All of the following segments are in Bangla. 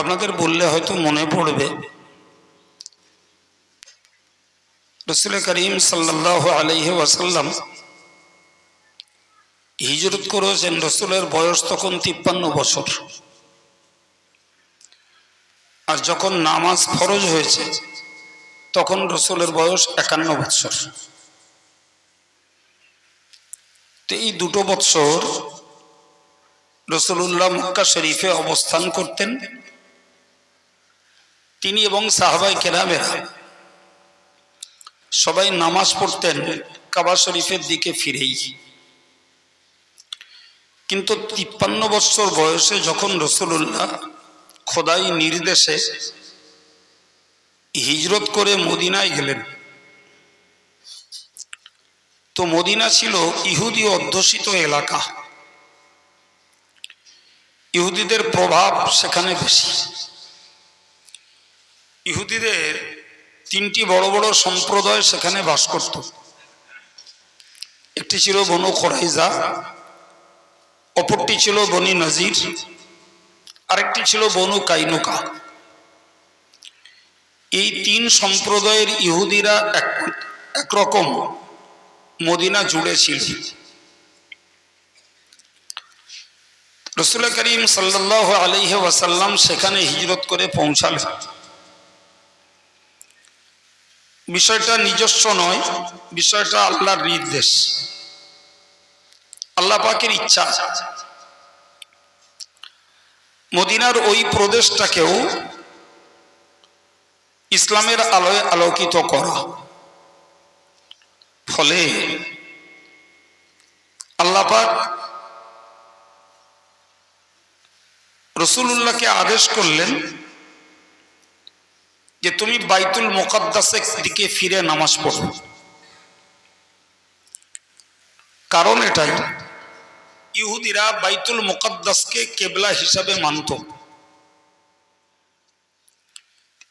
আপনাদের বললে হয়তো মনে পড়বে, রাসূল করিম সাল্লাল্লাহু আলাইহি ওয়াসাল্লাম হিজরত করেছেন। রসুলের বয়স তখন 53 বছর, আর যখন নামাজ ফরজ হয়েছে তখন রসুলের বয়স 51 বছর। তো এই দুটো বছর রসুলুল্লাহ মক্কা শরীফে অবস্থান করতেন। তিনি এবং সাহাবায়ে কেরামেরা সবাই নামাজ পড়তেন কাবা শরীফের দিকে ফিরেই। কিন্তু 53 বছর বয়সে যখন রসুলুল্লাহ খোদাই নির্দেশে হিজরত করে মদিনায় গেলেন, তো মদিনা ছিল ইহুদি অধ্যুষিত এলাকা, ইহুদিদের প্রভাব সেখানে বেশি। ইহুদিদের 3টি বড় বড় সম্প্রদায় সেখানে বাস করত। একটি ছিল বনু কুরাইজা, অপরটি ছিল বনি নজির, আরেকটি ছিল বনু কাইনুকা। এই 3 সম্প্রদায়ের ইহুদিরা একরকম মদিনা জুড়ে ছিল। রাসূল করিম সাল্লাল্লাহু আলাইহি ওয়াসাল্লাম সেখানে হিজরত করে পৌঁছালেন। বিষয়টা নিজস্ব নয়, বিষয়টা আল্লাহর নির্দেশ, আল্লাহ পাকের ইচ্ছা। মদিনার ওই প্রদেশটাকেও ইসলামের আলোয় আলোকিত করা। ফলে আল্লাহ পাক রাসূলুল্লাহকে আদেশ করলেন যে তুমি বাইতুল মুকাদ্দাসের দিকে ফিরে নামাজ পড়ো। কারণ এটাই, ইহুদিরা বাইতুল মুকাদ্দাসকে কিবলা হিসাবে মানত।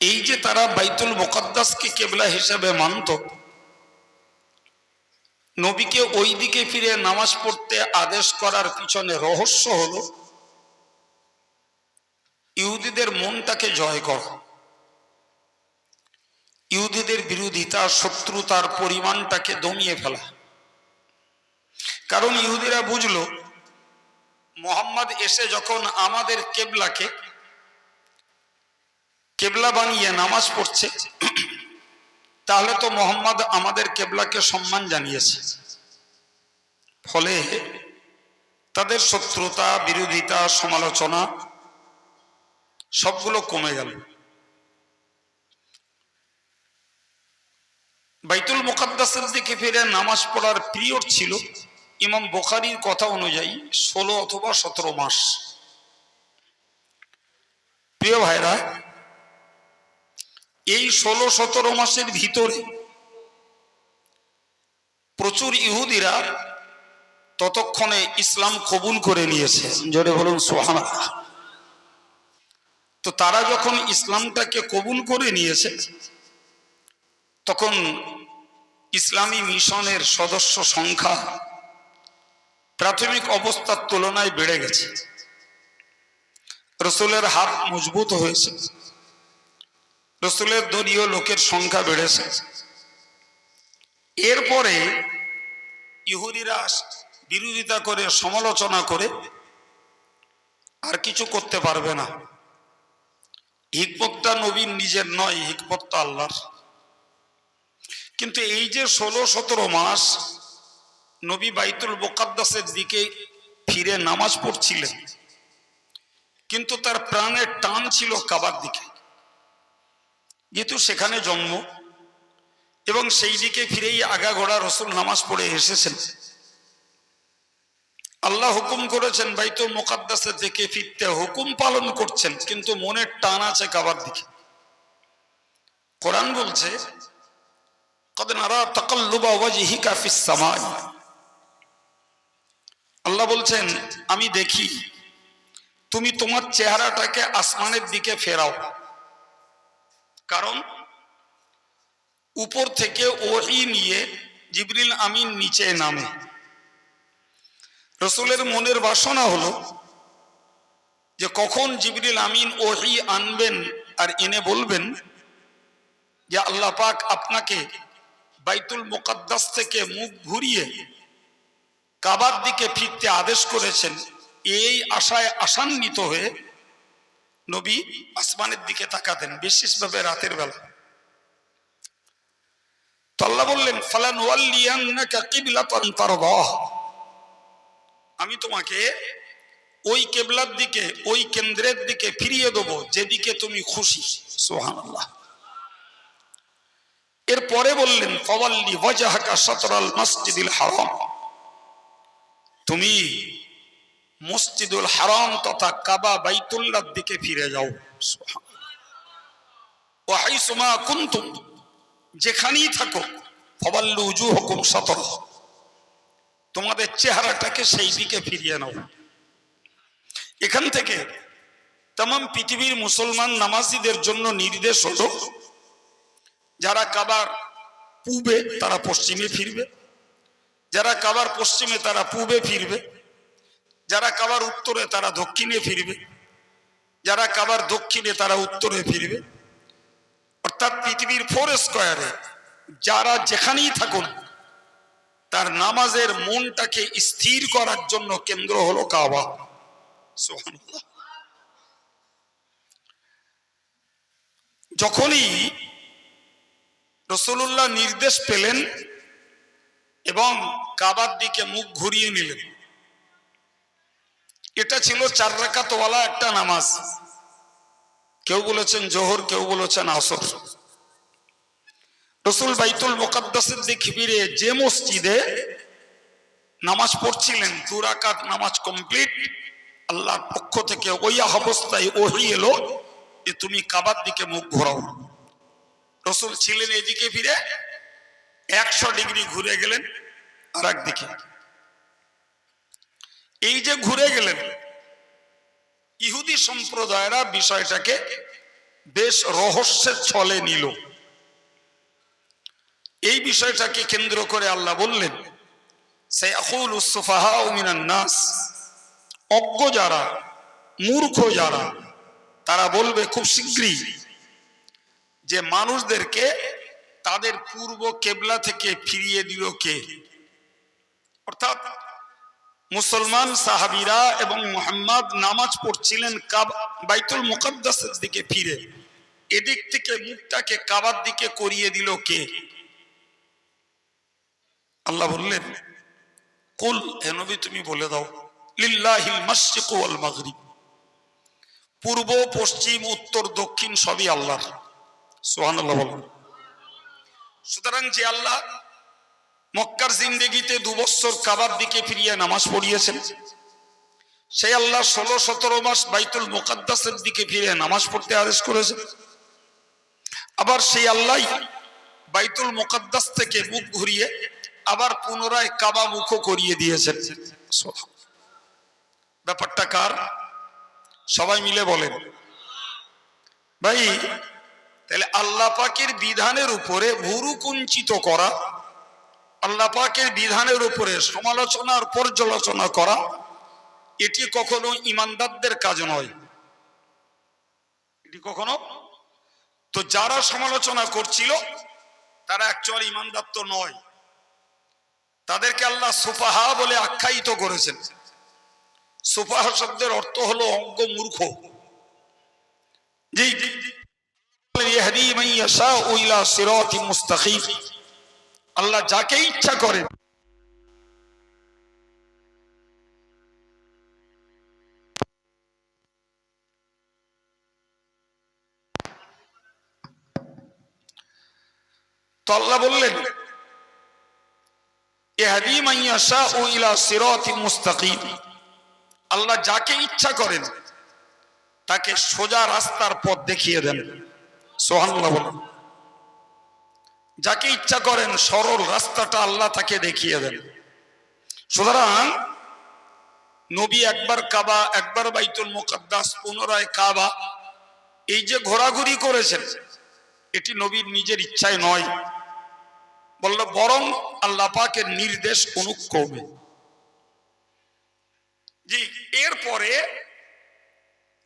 এই যে তারা বাইতুল মুকাদ্দাসকে কিবলা হিসাবে মানত, নবীকে ওই দিকে ফিরে নামাজ পড়তে আদেশ করার পিছনে রহস্য হলো ইহুদিদের মনটাকে জয় করা, ইহুদিদের বিরোধিতা শত্রুতার পরিমাণটাকে দমিয়ে ফেলা। কারণ ইহুদিরা বুঝলো মুহাম্মদ এসে যখন আমাদের কেবলাকে কেবলা বানিয়ে নামাজ পড়ছে, তাহলে তো মুহাম্মদ আমাদের কেবলাকে সম্মান জানিয়েছে। ফলে তাদের শত্রুতা, বিরোধিতা, সমালোচনা সবগুলো কমে গেল। বাইতুল মুকাদ্দাসের দিকে ফিরে নামাজ পড়ার পিরিয়ড ছিল ইমাম বুখারীর কথা অনুযায়ী 16 অথবা 17 মাস। প্রিয় ভাইরা, এই 16-17 মাসের ভিতরে প্রচুর ইহুদিরা ততক্ষণে ইসলাম কবুল করে নিয়েছে। জোরে বলুন সুবহানাল্লাহ। তো তারা যখন ইসলামটাকে কবুল করে নিয়েছে, তখন ইসলামী মিশনের সদস্য সংখ্যা প্রাথমিক অবস্থার তুলনায় বেড়ে গেছে। রসুলের হাত মজবুত হয়েছে, রসুলের দলীয় লোকের সংখ্যা বেড়েছে। এরপরে ইহুদিরা বিরোধিতা করে, সমালোচনা করে আর কিছু করতে পারবে না। হিকমতটা নবীর নিজের নয়, হিকমতটা আল্লাহর। কিন্তু এই যে 16-17 মাস নবী বাইতুল মুকাদ্দাসের দিকে ফিরে নামাজ পড়ছিলেন, কিন্তু তার প্রাণের টান ছিল কাবার দিকে, যেহেতু সেখানে জন্ম এবং সেই দিকে ফিরেই আগাগোড়া রসুল নামাজ পড়ে এসেছেন। আল্লাহ হুকুম করেছেন বাইতুল মুকাদ্দাসের দিকে ফিরতে, হুকুম পালন করছেন, কিন্তু মনের টান আছে কাবার দিকে। কোরআন বলছে কদ নারা তাকাল্লুবা ওয়াজহিকা ফিস সামাই, আল্লাহ বলছেন আমি দেখি তুমি তোমার চেহারাটাকে আসমানের দিকে ফেরাও। কারণ উপর থেকে ওহী নিয়ে জিবরিল আমিন নিচে নামে। রসুলের মনের বাসনা হলো যে কখন জিবরিল আমিন ওহী আনবেন আর এনে বলবেন যে আল্লাহ পাক আপনাকে বাইতুল মুকাদ্দাস থেকে মুখ ঘুরিয়ে কাবার দিকে ফিরতে আদেশ করেছেন, এই আশায় আশান্বিত হয়ে নবী আসমানের দিকে তাকাতেন, বিশেষভাবে রাতের বেলা। তো আল্লাহ বললেন ফালানুওয়াল্লিয়ান্নাকা কিবলাতান তারদাহ, আমি তোমাকে ওই কিবলার দিকে, ওই কেন্দ্রের দিকে ফিরিয়ে দেব যেদিকে তুমি খুশি। সুবহানাল্লাহ। এরপরে বললেন ফাওয়াল্লি ওয়াজহাকা শাতরাল মসজিদিল হারাম, তুমি মসজিদুল হারাম তথা কাবা বাইতুল্লাহর দিকে ফিরে যাও। ওয়া হাইসুমা কুনতুম, যেখানেই থাকো, ফাওয়াল্লু উজুহাকুম শাতরাহ, তোমাদের চেহারাটাকে সেই দিকে ফিরিয়ে নাও। এখান থেকে तमाम পৃথিবীর মুসলমান নামাজীদের জন্য নির্দেশ হলো, যারা কাবার পূবে তারা পশ্চিমে ফিরবে, যারা কাবার পশ্চিমে তারা পূবে ফিরবে, যারা কাবার উত্তরে তারা দক্ষিণে ফিরবে, যারা কাবার দক্ষিণে তারা উত্তরে ফিরবে। অর্থাৎ পৃথিবীর 4 স্কয়ারে যারা যেখানেই থাকুন, তার নামাজের মনটাকে স্থির করার জন্য কেন্দ্র হলো কাবা। সুবহানাল্লাহ। যখনই রাসূলুল্লাহ নির্দেশ পেলেন এবং কাবার দিকে মুখ ঘুরিয়ে নিলেন, এটা ছিল 4 রাকাত ওয়ালা একটা নামাজ। কেউ বলেছেন জোহর, কেউ বলেছেন আসর। রাসূল বাইতুল মুকাদ্দাসের দিকে ফিরে যে মসজিদে নামাজ পড়ছিলেন, 2 রাকাত নামাজ কমপ্লিট, আল্লাহর পক্ষ থেকে ওই অবস্থায় ওহী এলো যে তুমি কাবার দিকে মুখ ঘোরাও। রাসূল ছিলেন এদিকে ফিরে, 100 ডিগ্রি ঘুরে গেলেন আর একদিকে। এই যে ঘুরে গেলেন, ইহুদি সম্প্রদায়রা বিষয়টাকে বেশ রহস্যের ছলে নিল। এই বিষয়টাকে কেন্দ্র করে আল্লাহ বললেন সায়াকুলুস সুফাহাউ মিনান নাস, অজ্ঞ যারা, মূর্খ যারা, তারা বলবে খুব শীঘ্রই যে মানুষদেরকে তাদের পূর্ব কেবলা থেকে ফিরিয়ে দিল কে? অর্থাৎ মুসলমান সাহাবীরা এবং মুহাম্মদ নামাজ পড়ছিলেন বাইতুল মুকাদ্দাসের দিকে ফিরে, এদিক থেকে মুখটাকে কাবার দিকে করিয়ে দিল কে? আল্লাহ বললেন কুল, হে নবী তুমি বলে দাও, লিল্লাহিল মাশরিক ওয়াল মাগরিব, পূর্ব পশ্চিম উত্তর দক্ষিণ সবই আল্লাহর। সুবহানাল্লাহ বলুন। সুতরাং যে আল্লাহ মক্কার জিন্দেগিতে 2 বছর কাবার দিকে ফিরিয়ে নামাজ পড়িয়েছেন, সেই আল্লাহ 16-17 মাস বাইতুল মুকাদ্দাসের দিকে ফিরে নামাজ পড়তে আদেশ করেছেন। আবার সেই আল্লাহ বাইতুল মুকাদ্দাস থেকে মুখ ঘুরিয়ে আবার পুনরায় কাবা মুখ করিয়ে দিয়েছেন। ব্যাপারটা কার? সবাই মিলে বলেন ভাই। তাহলে আল্লাহ পাকের বিধানের উপরে ভুরু কুঞ্চিত করা, আল্লাহ পাকের বিধানের উপরে সমালোচনার পর্যালোচনা করা, এটি কখনো ইমানদারদের কাজ নয়। এটি কখনো, তো যারা সমালোচনা করছিল তারা অ্যাকচুয়ালি ইমানদার তো নয়, তাদেরকে আল্লাহ সুফাহা বলে আখ্যায়িত করেছেন। সুফাহা শব্দের অর্থ হলো অজ্ঞ, মূর্খ। জি, ইয়াহদি মান ইয়াশাউ ইলা সিরাতিন মুস্তাকিম, আল্লাহ যাকে ইচ্ছা করে তো আল্লাহ বললেন ইয়াহদি মান ইয়াশাউ ইলা সিরাতিন মুস্তাকিম, আল্লাহ যাকে ইচ্ছা করেন তাকে সোজা রাস্তার পথ দেখিয়ে দেন। সুবহানাল্লাহ বলুন। যাকে ইচ্ছা করেন সরল রাস্তাটা আল্লাহ তাকে দেখিয়ে দেন। সুতরাং নবী একবার কাবা, একবার বাইতুল মুকাদ্দাস, পুনরায় কাবা, এই যে ঘোরাঘুরি করেছেন এটি নবীর নিজের ইচ্ছায় নয়, বলল বরং আল্লাহ পাকের নির্দেশ অনুক্রমে। জি, এরপরে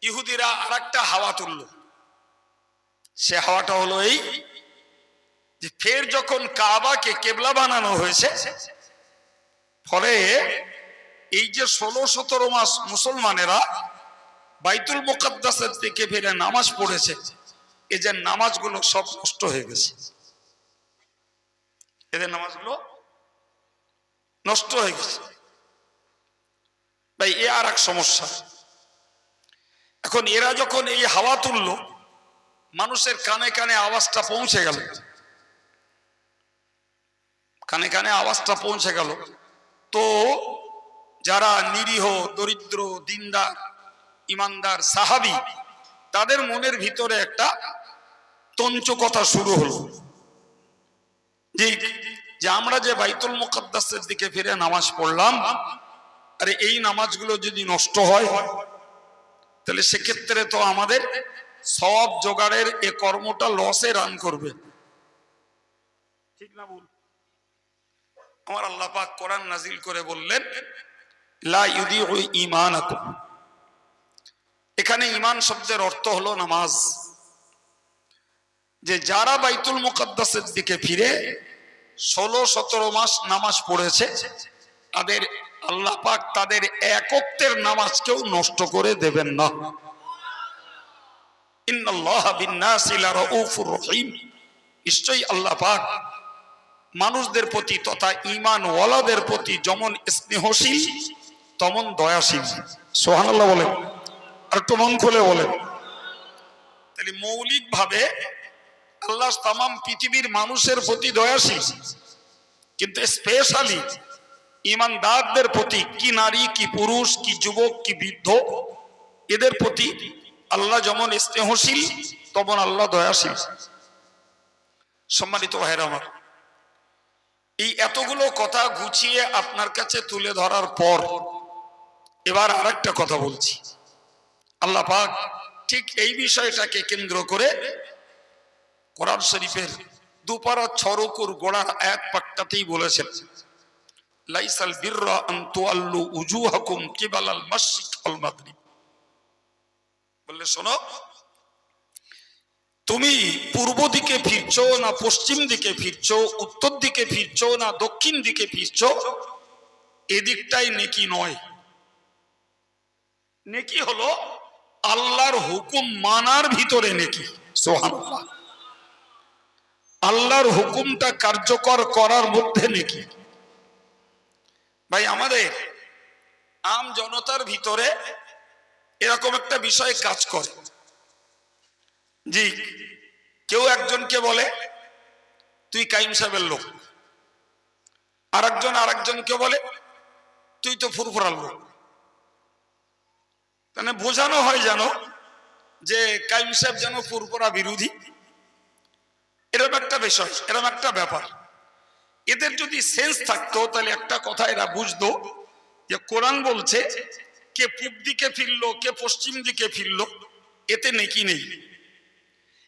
ইহুদিরা আর একটা হাওয়া তুলল। সে হাওয়াটা হলো এই যে ফের যখন কাবাকে কেবলা বানানো হয়েছে, ফলে এই যে 16-17 মাস মুসলমানেরা বাইতুল মুকাদ্দাসের দিকে ফিরে নামাজ পড়েছে, এই যে নামাজগুলো সব নষ্ট হয়ে গেছে। এদের নামাজগুলো নষ্ট হয়ে গেছে। ভাই এ আর এক সমস্যা। এখন এরা যখন এই হাওয়া তুললো, মানুষের কানে কানে আওয়াজটা পৌঁছে গেল, কানে কানে আওয়াজটা পৌঁছে গেল। তো যারা নিরীহ, দরিদ্র, দিনদার, ইমানদার সাহাবী, তাদের মনের ভিতরে একটা তঞ্চকতা শুরু হলো যে আমরা যে বাইতুল মুকাদ্দাসের দিকে ফিরে নামাজ পড়লাম, আরে এই নামাজগুলো যদি নষ্ট হয় তাহলে সেক্ষেত্রে তো আমাদের সওয়াব জোগাড়ের এ কর্মটা লসে রান করবে। ঠিক না ভুল? আমার আল্লাহ পাক কোরআন নাজিল করে বললেন, লা ইউদিউ ঈমানাকুম। এখানে ঈমান শব্দের অর্থ হলো নামাজ। যে যারা বাইতুল মুকাদ্দাসের দিকে ফিরে 16-17 মাস নামাজ পড়েছে, তাদের আল্লাহ পাক তাদের এক ওয়াক্তের নামাজকেও নষ্ট করে দেবেন না। ইন্নাল্লাহা বিন-নাসি লারাউফুর রহিম। নিশ্চয়ই আল্লাহ পাক মানুষদের প্রতি তথা ঈমান ওয়ালাদের প্রতি যেমন স্নেহশীল তেমন দয়াশীল। সুবহানাল্লাহ বলেন, আর একটু মন খুলে বলেন। তাহলে মৌলিক ভাবে আল্লাহ তামাম পৃথিবীর মানুষের প্রতি দয়াশীল, কিন্তু স্পেশালি ঈমানদারদের প্রতি, কি নারী, কি পুরুষ, কি যুবক, কি বৃদ্ধ, এদের প্রতি আল্লাহ যেমন স্নেহশীল তেমন আল্লাহ দয়াশীল। সম্মানিত ভাইরা আমার, এই এতগুলো কথা গুছিয়ে আপনার কাছে তুলে ধরার পর এবার আরেকটা কথা বলছি। আল্লাহ পাক ঠিক এই বিষয়টাকে কেন্দ্র করে কোরআন শরীফের দুপারা 6 রুকুর গোড়ার আয়াত পাকটাতেই বলেছেন, লাইসাল বিররা আন তুআল্লু উজুহাকুম কিবালাল মাশরিক ওয়াল মাগরিব। বললে শোনো, তুমি পূর্ব দিকে ফিরছো না পশ্চিম দিকে ফিরছো, উত্তর দিকে ফিরছো না দক্ষিণ দিকে ফিরছো, এদিকটাই নেকি নয়। নেকি হলো আল্লাহর হুকুম মানার ভিতরে নেকি। সুবহানাল্লাহ। আল্লাহর হুকুমটা কার্যকর করার মধ্যে নেকি। ভাই আমাদের আম জনতার ভিতরে এরকম একটা বিষয় কাজ করে, জি কেউ একজনকে বলে তুই কাইম সাহেবের লোক, আরেকজন আরেকজনকে বলে তুই তো ফুরফুরার লোক। মানে বোঝানো হয় যেন যে কাইম সাহেব যেন ফুরফুরা বিরোধী, এরকম একটা বিষয়, এরকম একটা ব্যাপার। এদের যদি সেন্স থাকতো তাহলে একটা কথা এরা বুঝতো যে কোরআন বলছে কে পূব দিকে ফিরলো কে পশ্চিম দিকে ফিরলো, এতে নেকি নেই।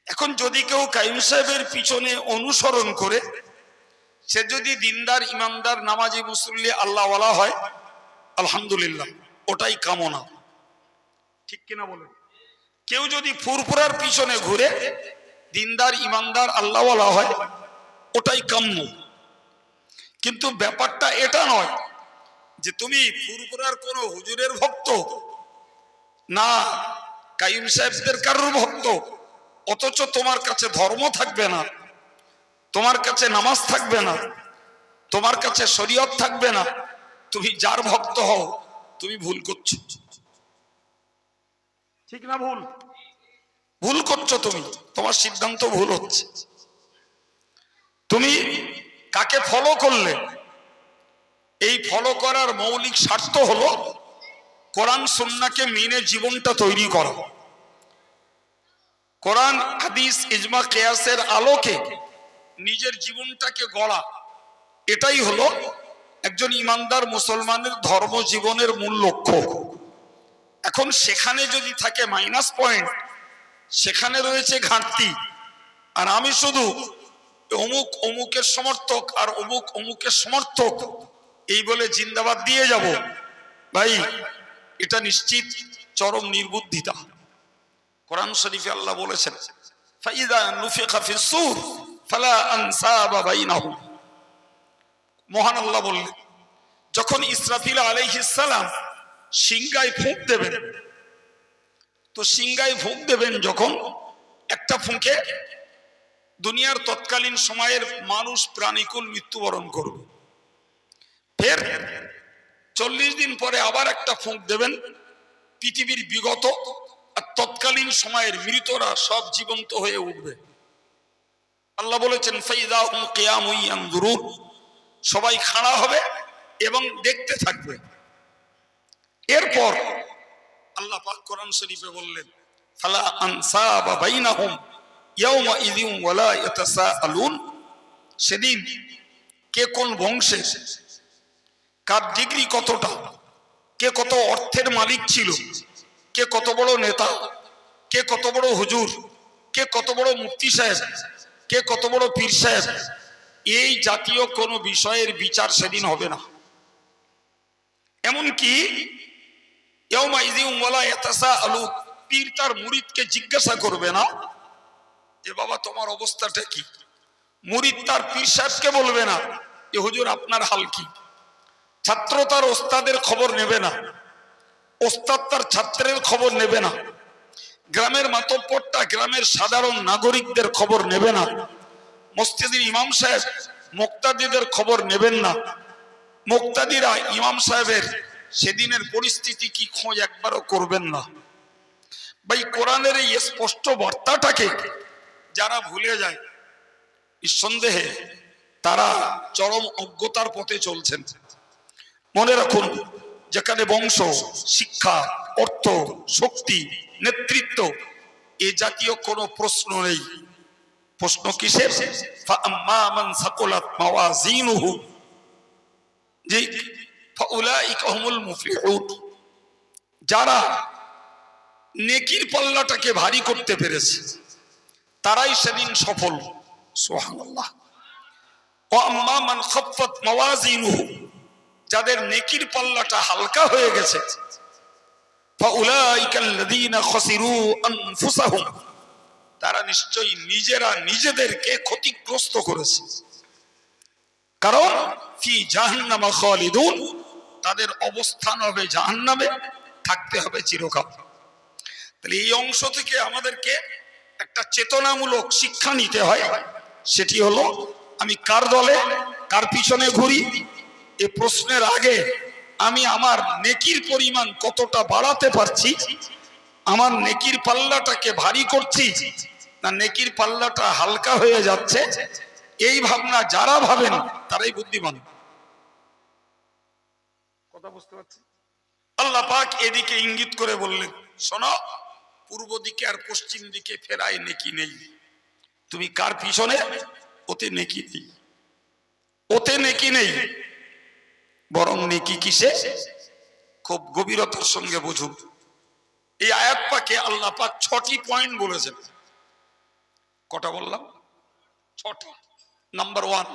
এখন যদি কেউ কাইম সাহেবের পিছনে অনুসরণ করে সে যদি দিনদার, ইমানদার, নামাজি, মুসল্লি, আল্লাহওয়ালা হয়, আলহামদুলিল্লাহ, ওটাই কামনা। ঠিক কিনা বলেন? কেউ যদি ফুরফুরার পিছনে ঘুরে দিনদার, ইমানদার, আল্লাহওয়ালা হয়, ওটাই কাম্য। কিন্তু ব্যাপারটা এটা নয় যে তুমি ফুরফুরার কোন হুজুরের ভক্ত না কাইম সাহেবদের কারোর ভক্ত, অথচ তোমার কাছে ধর্ম থাকবে না, তোমার কাছে নামাজ থাকবে না, তোমার কাছে শরীয়ত থাকবে না, তুমি যার ভক্ত হও তুমি ভুল করছো। ঠিক না ভুল? ভুল করছো তুমি, তোমার সিদ্ধান্ত ভুল হচ্ছে। তুমি কাকে ফলো করলে, এই ফলো করার মৌলিক স্বার্থ হলো কোরআন সুন্নাহকে মেনে জীবনটা তৈরি করা, কোরআন হাদিস ইজমা কিয়াসের আলোকে নিজের জীবনটাকে গড়া। এটাই হলো একজন ইমানদার মুসলমানের ধর্ম জীবনের মূল লক্ষ্য। এখন সেখানে যদি থাকে মাইনাস পয়েন্ট, সেখানে রয়েছে ঘাটতি, আর আমি শুধু অমুক অমুকের সমর্থক আর অমুক অমুকের সমর্থক এই বলে জিন্দাবাদ দিয়ে যাব, ভাই এটা নিশ্চিত চরম নির্বুদ্ধিতা। কোরআন শরীফে আল্লাহ বলেছেন ফাইদা নুফিখা ফিস সূর ফালা আনসাবা বাইনাহুম। মহান আল্লাহ বললেন যখন ইসরাফিল আলাইহিস সালাম সিংগায় ফুঁক দেবেন, তো সিংগায় ফুঁক দেবেন যখন, একটা ফুঁকে দুনিয়ার তৎকালীন সময়ের মানুষ প্রাণীকুল মৃত্যুবরণ করবে। ফের 40 দিন পরে আবার একটা ফুঁক দেবেন, পৃথিবীর বিগত আর তৎকালীন সময়ের মৃতরা সব জীবন্ত হয়ে উঠবে। আল্লাহ বলেছেন ফাইদা হুম কিয়ামুন ইয়ানজুরুন, সবাই খাড়া হবে এবং দেখতে থাকবে। এরপর আল্লাহ পাক কোরআন শরীফে বললেন ফালা আনসাবা বাইনাহুম ইয়াওমা ইযিন ওয়ালা ইয়াতাসাআলুন, সেদিন কে কোন বংশের, কার ডিগ্রি কতটা, কে কত অর্থের মালিক ছিল, কে কত বড় নেতা, কে কত বড় হুজুর, কে কত বড় মুফতি সাহেব, কে কত বড় পীর সাহেব, এই জাতীয় কোনো বিষয়ের বিচার সেদিন হবে না। এমনকি ইয়াওমা ইযিন ওয়ালা ইয়াতাসাআলুন, পীর তার মুরিদকে জিজ্ঞাসা করবে না যে বাবা তোমার অবস্থাটা কি, মুরিদ তার পীর সাহেবকে বলবে না যে হুজুর আপনার হাল কি, ছাত্র তার ওস্তাদের খবর নেবে না, ওস্তাদ তার ছাত্রের খবর নেবে না, গ্রামের মাতব্বরটা গ্রামের সাধারণ নাগরিকদের খবর নেবে না, মসজিদের ইমাম সাহেব মুক্তাদিদের খবর নেবেন না, মুক্তাদিরা ইমাম সাহেবের সেদিনের পরিস্থিতি কি খোঁজ একবারও করবেন না। ভাই কোরআনের এই স্পষ্ট বার্তাটাকে যারা ভুলে যায়, নিঃসন্দেহে তারা চরম অজ্ঞতার পথে চলছেন। মনে রাখুন, যেখানে বংশ, শিক্ষা, অর্থ, শক্তি, নেতৃত্ব এ জাতীয় কোনো প্রশ্ন নেই। প্রশ্ন কিসের? ফাআম্মা মান সাকুলাত মাওয়াজিনুহু জি ফাউলাইকা হুমুল মুফলিহুন, যারা নেকির পাল্লাটাকে ভারী করতে পেরেছে তারাই সেদিন সফল। সুবহানাল্লাহ। ওয়া আম্মা মান খাফফাত মাওয়াজিনুহু, যাদের নেকির পাল্লাটা হালকা হয়ে গেছে, ফাউলাইকা আল্লাযীনা খাসিরু আনফুসাহুম, তারা নিশ্চয়ই নিজেরা নিজেদেরকে ক্ষতিগ্রস্ত করেছে। কারণ ফি জাহান্নামা খালিদুন, তাদের অবস্থান হবে জাহান্নামে, থাকতে হবে চিরকাল। তাহলে এই অংশ থেকে আমাদেরকে একটা চেতনামূলক শিক্ষা নিতে হয়। সেটি হলো আমি কার দলে, কার পিছনে ঘুরি, এ প্রশ্নের আগে আমি আমার নেকির পরিমাণ কতটা বাড়াতে পারছি, আমার নেকির পাল্লাটাকে ভারী করছি না নেকির পাল্লাটা হালকা হয়ে যাচ্ছে, এই ভাবনা যারা ভাবেন তারাই বুদ্ধিমান। কথা বুঝতে পারছি? আল্লাহ পাক এদিকে ইঙ্গিত করে বললেন শোনো, পূর্ব দিকে আর পশ্চিম দিকে ফেরায় নেকি নেই, তুমি কার পিছনে, ওতে নেকি নেই, ওতে নেকি নেই। বরং নেকি কিসে? খুব গভীরতার সঙ্গে বুঝুন। এই আয়াত পাকে আল্লাহ পাক 6টি পয়েন্ট বলেছেন। কটা বললাম? 6টা। নাম্বার 1,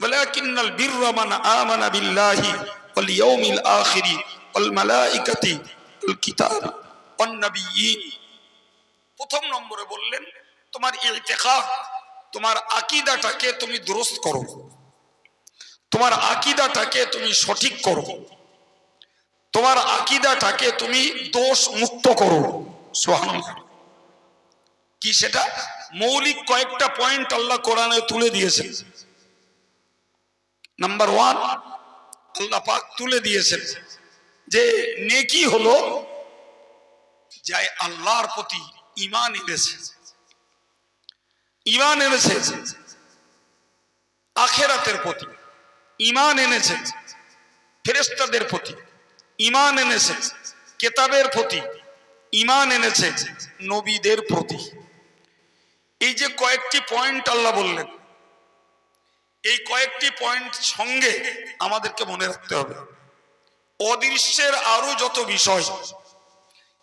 ওয়ালাকিন্নাল বিররা মান আমানা বিল্লাহি ওয়াল ইয়াউমিল আখির ওয়াল মালাইকাতি ওয়াল কিতাব ওয়ান নাবিয়্যিন। প্রথম নম্বরে বললেন তোমার ইতিকাদ, তোমার আকীদাটাকে তুমি দুরুস্ত করো, তোমার আকীদাটাকে তুমি সঠিক করো, তোমার আকীদাটাকে তুমি দোষ মুক্ত করো। সুবহানাল্লাহ। কি সেটা? মৌলিক কয়েকটা পয়েন্ট আল্লাহ কোরআনে তুলে দিয়েছেন। নাম্বার 1, আল্লাহ পাক তুলে দিয়েছেন যে নেকি হলো যাই আল্লাহর প্রতি ঈমান এনেছে, ঈমান এনেছে আখিরাতের প্রতি, ঈমান এনেছে ফেরেশতাদের প্রতি, ঈমান এনেছে কিতাবের প্রতি, ঈমান এনেছে নবীদের প্রতি। এই যে কয়েকটি পয়েন্ট আল্লাহ বললেন, এই কয়েকটি পয়েন্ট সঙ্গে আমাদেরকে মনে রাখতে হবে অদৃশ্যের আরো যত বিষয়,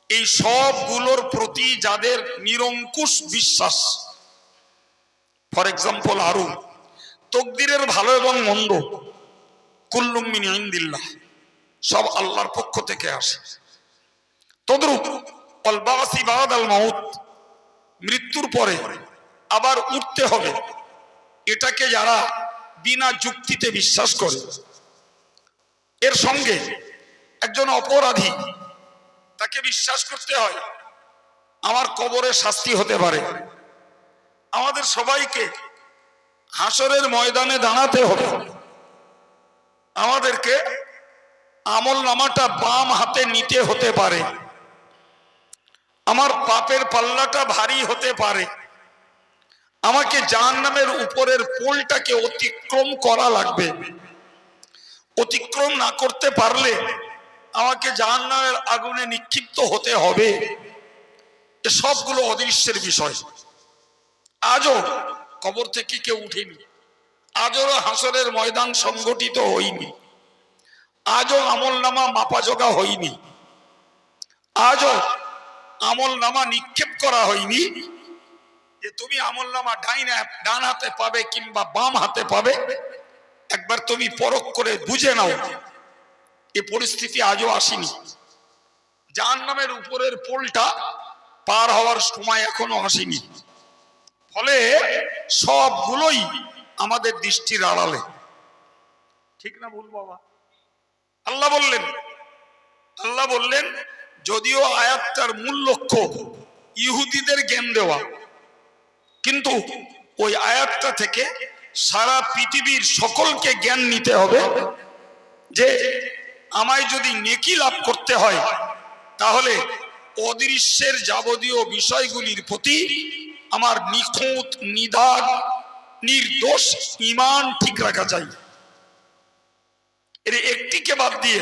এই সবগুলোর প্রতি যাদের নিরঙ্কুশ বিশ্বাস, ফর এক্সাম্পল আরো তকদিরের ভালো এবং মন্দ কুল্লুম মিন ইনদিল্লাহ, সব আল্লাহর পক্ষ থেকে আসে। তদ্রূপ ওয়াল বাসি বাদাল মাউত, মৃত্যুর পরে আবার উঠতে হবে, এটাকে যারা বিনা যুক্তিতে বিশ্বাস করে, এর সঙ্গে একজন অপরাধী তাকে বিশ্বাস করতে হয় আমার কবরে শাস্তি হতে পারে, আমাদের সবাইকে হাসরের ময়দানে দাঁড়াতে হবে, আমাদেরকে আমল নামাটা বাম হাতে নিতে হতে পারে, আমার পাপের পাল্লাটা ভারী হতে পারে, আমাকে জাহান্নামের উপরের পোলটাকে অতিক্রম করা লাগবে, অতিক্রম না করতে পারলে আমাকে জাহান্নামের আগুনে নিক্ষিপ্ত হতে হবে। সবগুলো অদৃশ্যের বিষয়। আজও কবর থেকে কেউ উঠেনি, আজও হাসরের ময়দান সংগঠিত হয়নি, আজও আমল নামা মাপাজোগা হয়নি, আজও আমল নামা নিক্ষেপ করা হয়নি যে তুমি আমল নামা ডান হাতে পাবে কিংবা বাম হাতে পাবে, একবার তুমি পরখ করে বুঝে নাও। এ পরিস্থিতি আজও আসেনি। জাহান্নামের উপরের পোলটা পার হওয়ার সময় এখনো আসেনি, ফলে সবগুলোই আমাদের দৃষ্টির আড়ালে। ঠিক না ভুল বাবা? আল্লাহ বললেন যদিও আয়াতটার মূল লক্ষ্য ইহুদিদের জ্ঞান দেওয়া, কিন্তু ওই আয়াতটা থেকে সারা পৃথিবীর সকলকে জ্ঞান নিতে হবে যে আমায় যদি নেকি লাভ করতে হয় তাহলে অদৃশ্যের যাবতীয় বিষয়গুলির প্রতি আমার নিখুঁত নিদান নির্দোষ ঈমান ঠিক রাখা চাই। এর একটিকে বাদ দিয়ে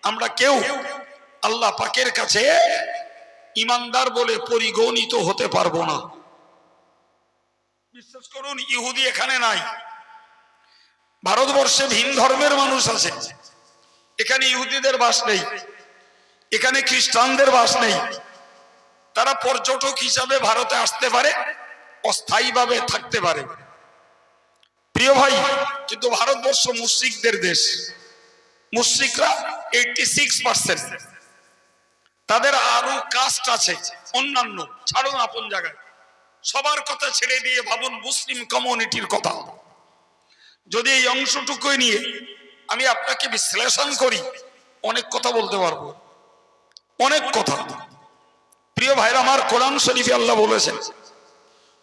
আমরা কেউ আল্লাহ পাকের কাছে ঈমানদার বলে পরিগণিত হতে পারবো না। বিশ্বাস করুন, ইহুদি এখানে নাই, ভারতবর্ষে ভিন ধর্মের মানুষ আছে, এখানে ইহুদিদের বাস নেই, এখানে খ্রিস্টানদের বাস নেই, তারা পর্যটক হিসাবে ভারতে আসতে পারে, অস্থায়ীভাবে থাকতে পারে। প্রিয় ভাই, কিন্তু ভারতবর্ষ মুশরিকদের দেশ, মুশরিকরা 86%, তাদের আরো কাস্ট আছে অন্যান্য, ছাড়ুন আপন জায়গায়, সবার কথা ছেড়ে দিয়ে ভাবুন মুসলিম কমিউনিটির কথা। যদি এই অংশটুকুই নিয়ে আমি আপনাকে বিশ্লেষণ করি অনেক কথা বলতে পারবো, অনেক কথা। প্রিয় ভাইরা আমার, কোরআন শরীফে আল্লাহ বলেছেন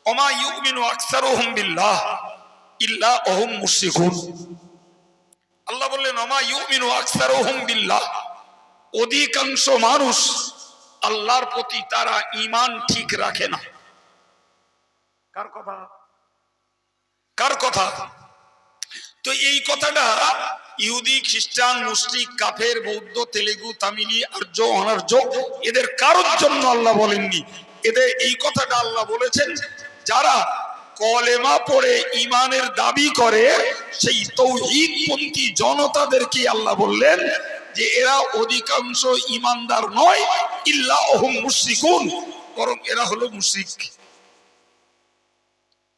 ওমা ইউমিনু আকসারুহুম বিল্লাহ ইল্লা ওহুম মুশরিকুন। আল্লাহ বললেন ওমা ইউমিনু আকসারুহুম বিল্লাহ, অধিকাংশ মানুষ আল্লাহর প্রতি তারা ঈমান ঠিক রাখে না। কার কথা? কার কথা? তো এই কথাটা ইহুদি, খ্রিস্টান, মুশরিক, কাফের, বৌদ্ধ, তেলেগু, তামিলি, আর্য, অনার্য এদের কারোর জন্য আল্লাহ বলেননি। এদের এই কথাটা আল্লাহ বলেছেন যারা কলেমা পড়ে ঈমানের দাবি করে, সেই তাওহীদপন্থী জনতাদেরকে আল্লাহ বললেন যে এরা অধিকাংশ ঈমানদার নয়, ইল্লা ওহুম মুশরিকুন, বরং এরা হলো মুশরিক।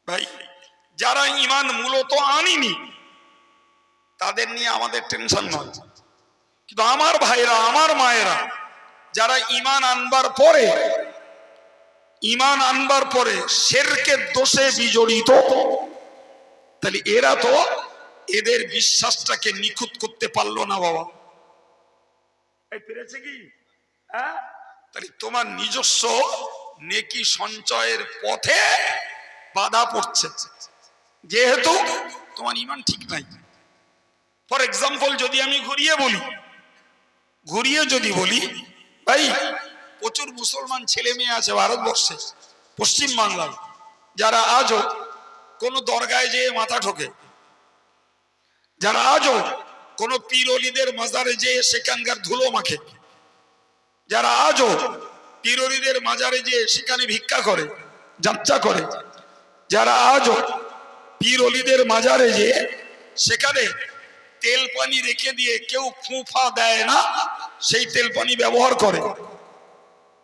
ভাই, যারা ঈমান মূলত আনেনি তাদের নিয়ে আমাদের টেনশন নয়, কিন্তু আমার ভাইরা, আমার মায়েরা যারা ঈমান আনবার পরে শিরকের দোষে বিজড়িত, তাহলে এরা তো এদের বিশ্বাসটাকে নিখুঁত করতে পারলো না বাবা। এই পেরেছে কি? হ্যাঁ, তাহলে তোমার নিজস্ব নেকি সঞ্চয়ের পথে বাধা পড়ছে, যেহেতু তোমার ঈমান ঠিক নাই। ফর এক্সাম্পল, যদি আমি ঘুরিয়ে যদি বলি ভাই, প্রচুর মুসলমান ছেলে মেয়ে আছে ভারতবর্ষে, পশ্চিম বাংলায়, যারা আজও কোন দরগায় যেয়ে মাথা ঠোকে, যারা আজও কোন পীর অলিদের মাজারে যেয়ে সেখানকার ধুলো মাখে, যারা আজও পীর অলিদের মাজারে যেয়ে সেখানে ভিক্ষা করে, যাত্রা করে, যারা আজও পীর অলিদের মাজারে যেয়ে সেখানে তেল পানি রেখে দিয়ে কেউ ফুঁফা দেয় না সেই তেল পানি ব্যবহার করে,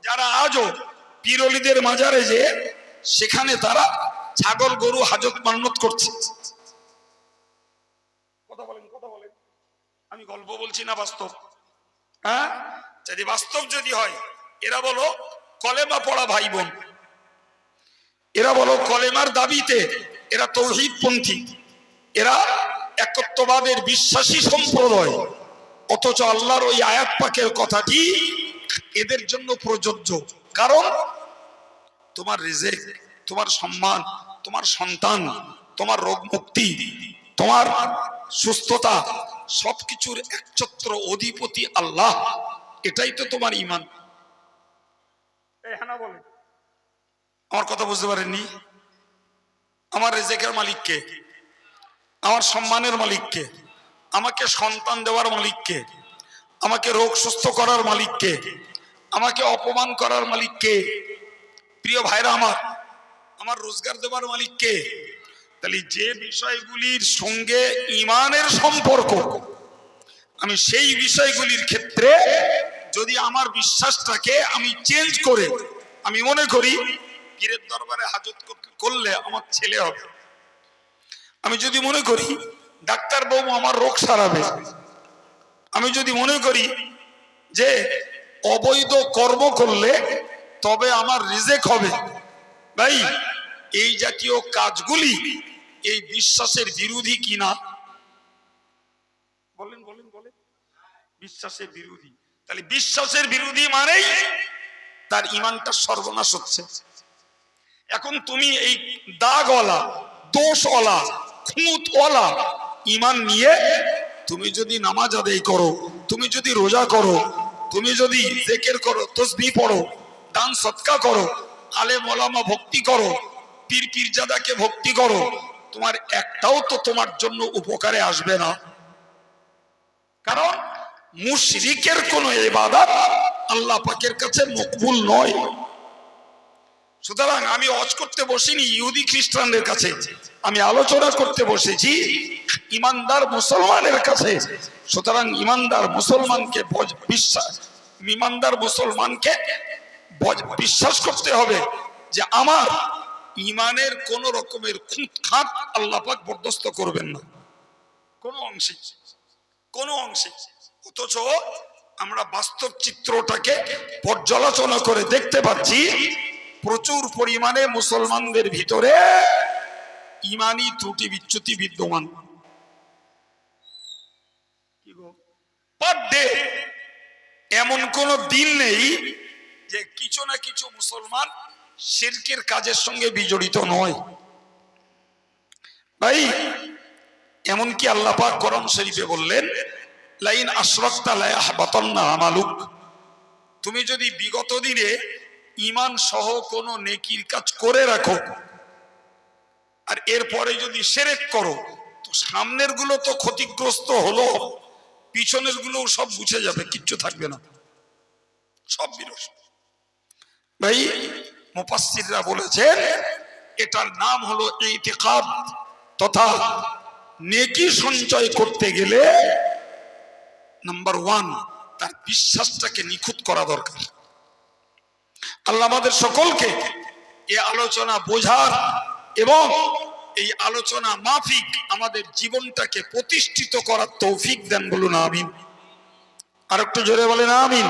যারা আজও পীর অলিদের মাজারে যেয়ে সেখানে তারা ছাগল গরু হাজত মান্নত করছে। কথা বলেন, আমি গল্প বলছি না বাস্তব? হ্যাঁ, যদি বাস্তব যদি হয় এরা বলো কলেমা পড়া ভাই বোন, এরা বলো কলেমার দাবিতে এরা তৌহিদপন্থী, এরা একত্ববাদের বিশ্বাসী সম্প্রদায়, অথচ আল্লাহর ওই আয়াত পাকের কথাটি এদের জন্য প্রযোজ্য। কারণ তোমার রিজিক, তোমার সম্মান, তোমার সন্তান, তোমার রোগ মুক্তি, তোমার সুস্থতা, সবকিছুর একছত্র অধিপতি আল্লাহ, এটাই তো তোমার ঈমান। আমার কথা বুঝতে পারেননি? আমার রিজিকের মালিক কে? আমার সম্মানের মালিক কে? আমাকে সন্তান দেওয়ার মালিক কে? আমাকে রোগ সুস্থ করার মালিক কে? আমাকে অপমান করার মালিক কে? প্রিয় ভাইরা আমার রোজগার দেওয়ার মালিক কে? তাহলে যে বিষয়গুলির সঙ্গে ঈমানের সম্পর্ক, আমি সেই বিষয়গুলির ক্ষেত্রে যদি আমার বিশ্বাসটাকে আমি চেঞ্জ করে আমি মনে করি পীরের দরবারে হাজত করলে আমার ছেলে হবে, আমি যদি মনে করি ডাক্তার বাবু আমার রোগ সারাবে, আমি যদি মনে করি যে অবৈধ কর্ম করলে তবে আমার রিজেক হবে, ভাই এই জাতীয় কাজগুলি এই বিশ্বাসের বিরোধী কিনা? বলেন বলেন বলেন, বিশ্বাসের বিরোধী। তাহলে বিশ্বাসের বিরোধী মানেই তার ঈমানটা সর্বনাশ হচ্ছে। এখন তুমি এই দাগওয়ালা, দোষওয়ালা, খুঁতওয়ালা ঈমান নিয়ে তুমি যদি নামাজ আদায় করো, তুমি যদি রোজা করো, তুমি যদি জিকির করো, তাসবিহ পড়ো, দান সদকা করো, আলেম ওলামা ভক্তি করো, পীর পীরজাদাকে ভক্তি করো, তোমার একটাও তো তোমার জন্য উপকারে আসবে না। কারণ মুশরিকের কোনো ইবাদত আল্লাহ পাকের কাছে মকবুল নয়। সুতরাং আমি ওয়াজ করতে বসিনি ইহুদি খ্রিস্টানদের কাছে, আমি আলোচনা করতে বসেছি ইমানদার মুসলমানের কাছে। সুতরাং ইমানদার মুসলমানকে বিশ্বাস করতে হবে যে আমার ইমানের কোন রকমের খুঁত খাত আল্লাহ পাক বরদাস্ত করবেন না কোনো অংশে, কোনো অংশে। অথচ আমরা বাস্তব চিত্রটাকে পর্যালোচনা করে দেখতে পাচ্ছি প্রচুর পরিমাণে মুসলমানদের ভিতরে ইমানি ত্রুটি বিচ্যুতি বিদ্যমান। পার ডে এমন কোন দিন নেই যে কিছু না কিছু মুসলমান শিরকের কাজের সঙ্গে বিজড়িত নয়। ভাই এমনকি আল্লাহ পাক কোরআন শরীফে বললেন লাইন আশরাকতা লা ইয়াহবাতান্না আমালুক, তুমি যদি বিগত দিনে ঈমান সহ কোন নেকির কাজ করে রাখো আর এরপরে যদি শিরক করো তো সামনের গুলো তো ক্ষতিগ্রস্ত হলো, পিছনের গুলো সব মুছে যাবে, কিচ্ছু থাকবে না, সব বিনষ্ট। ভাই মুফাসসিররা বলেছেন এটার নাম হলো ইতিকাদ, তথা নেকি সঞ্চয় করতে গেলে নাম্বার 1 তার বিশ্বাসটাকে নিখুঁত করা দরকার। আল্লাহ আমাদের সকলকে এই আলোচনা বোঝার এবং এই আলোচনা মাফিক আমাদের জীবনটাকে প্রতিষ্ঠিত করার তৌফিক দেন, বলুন আমিন। আর একটু জোরে বলেন আমিন।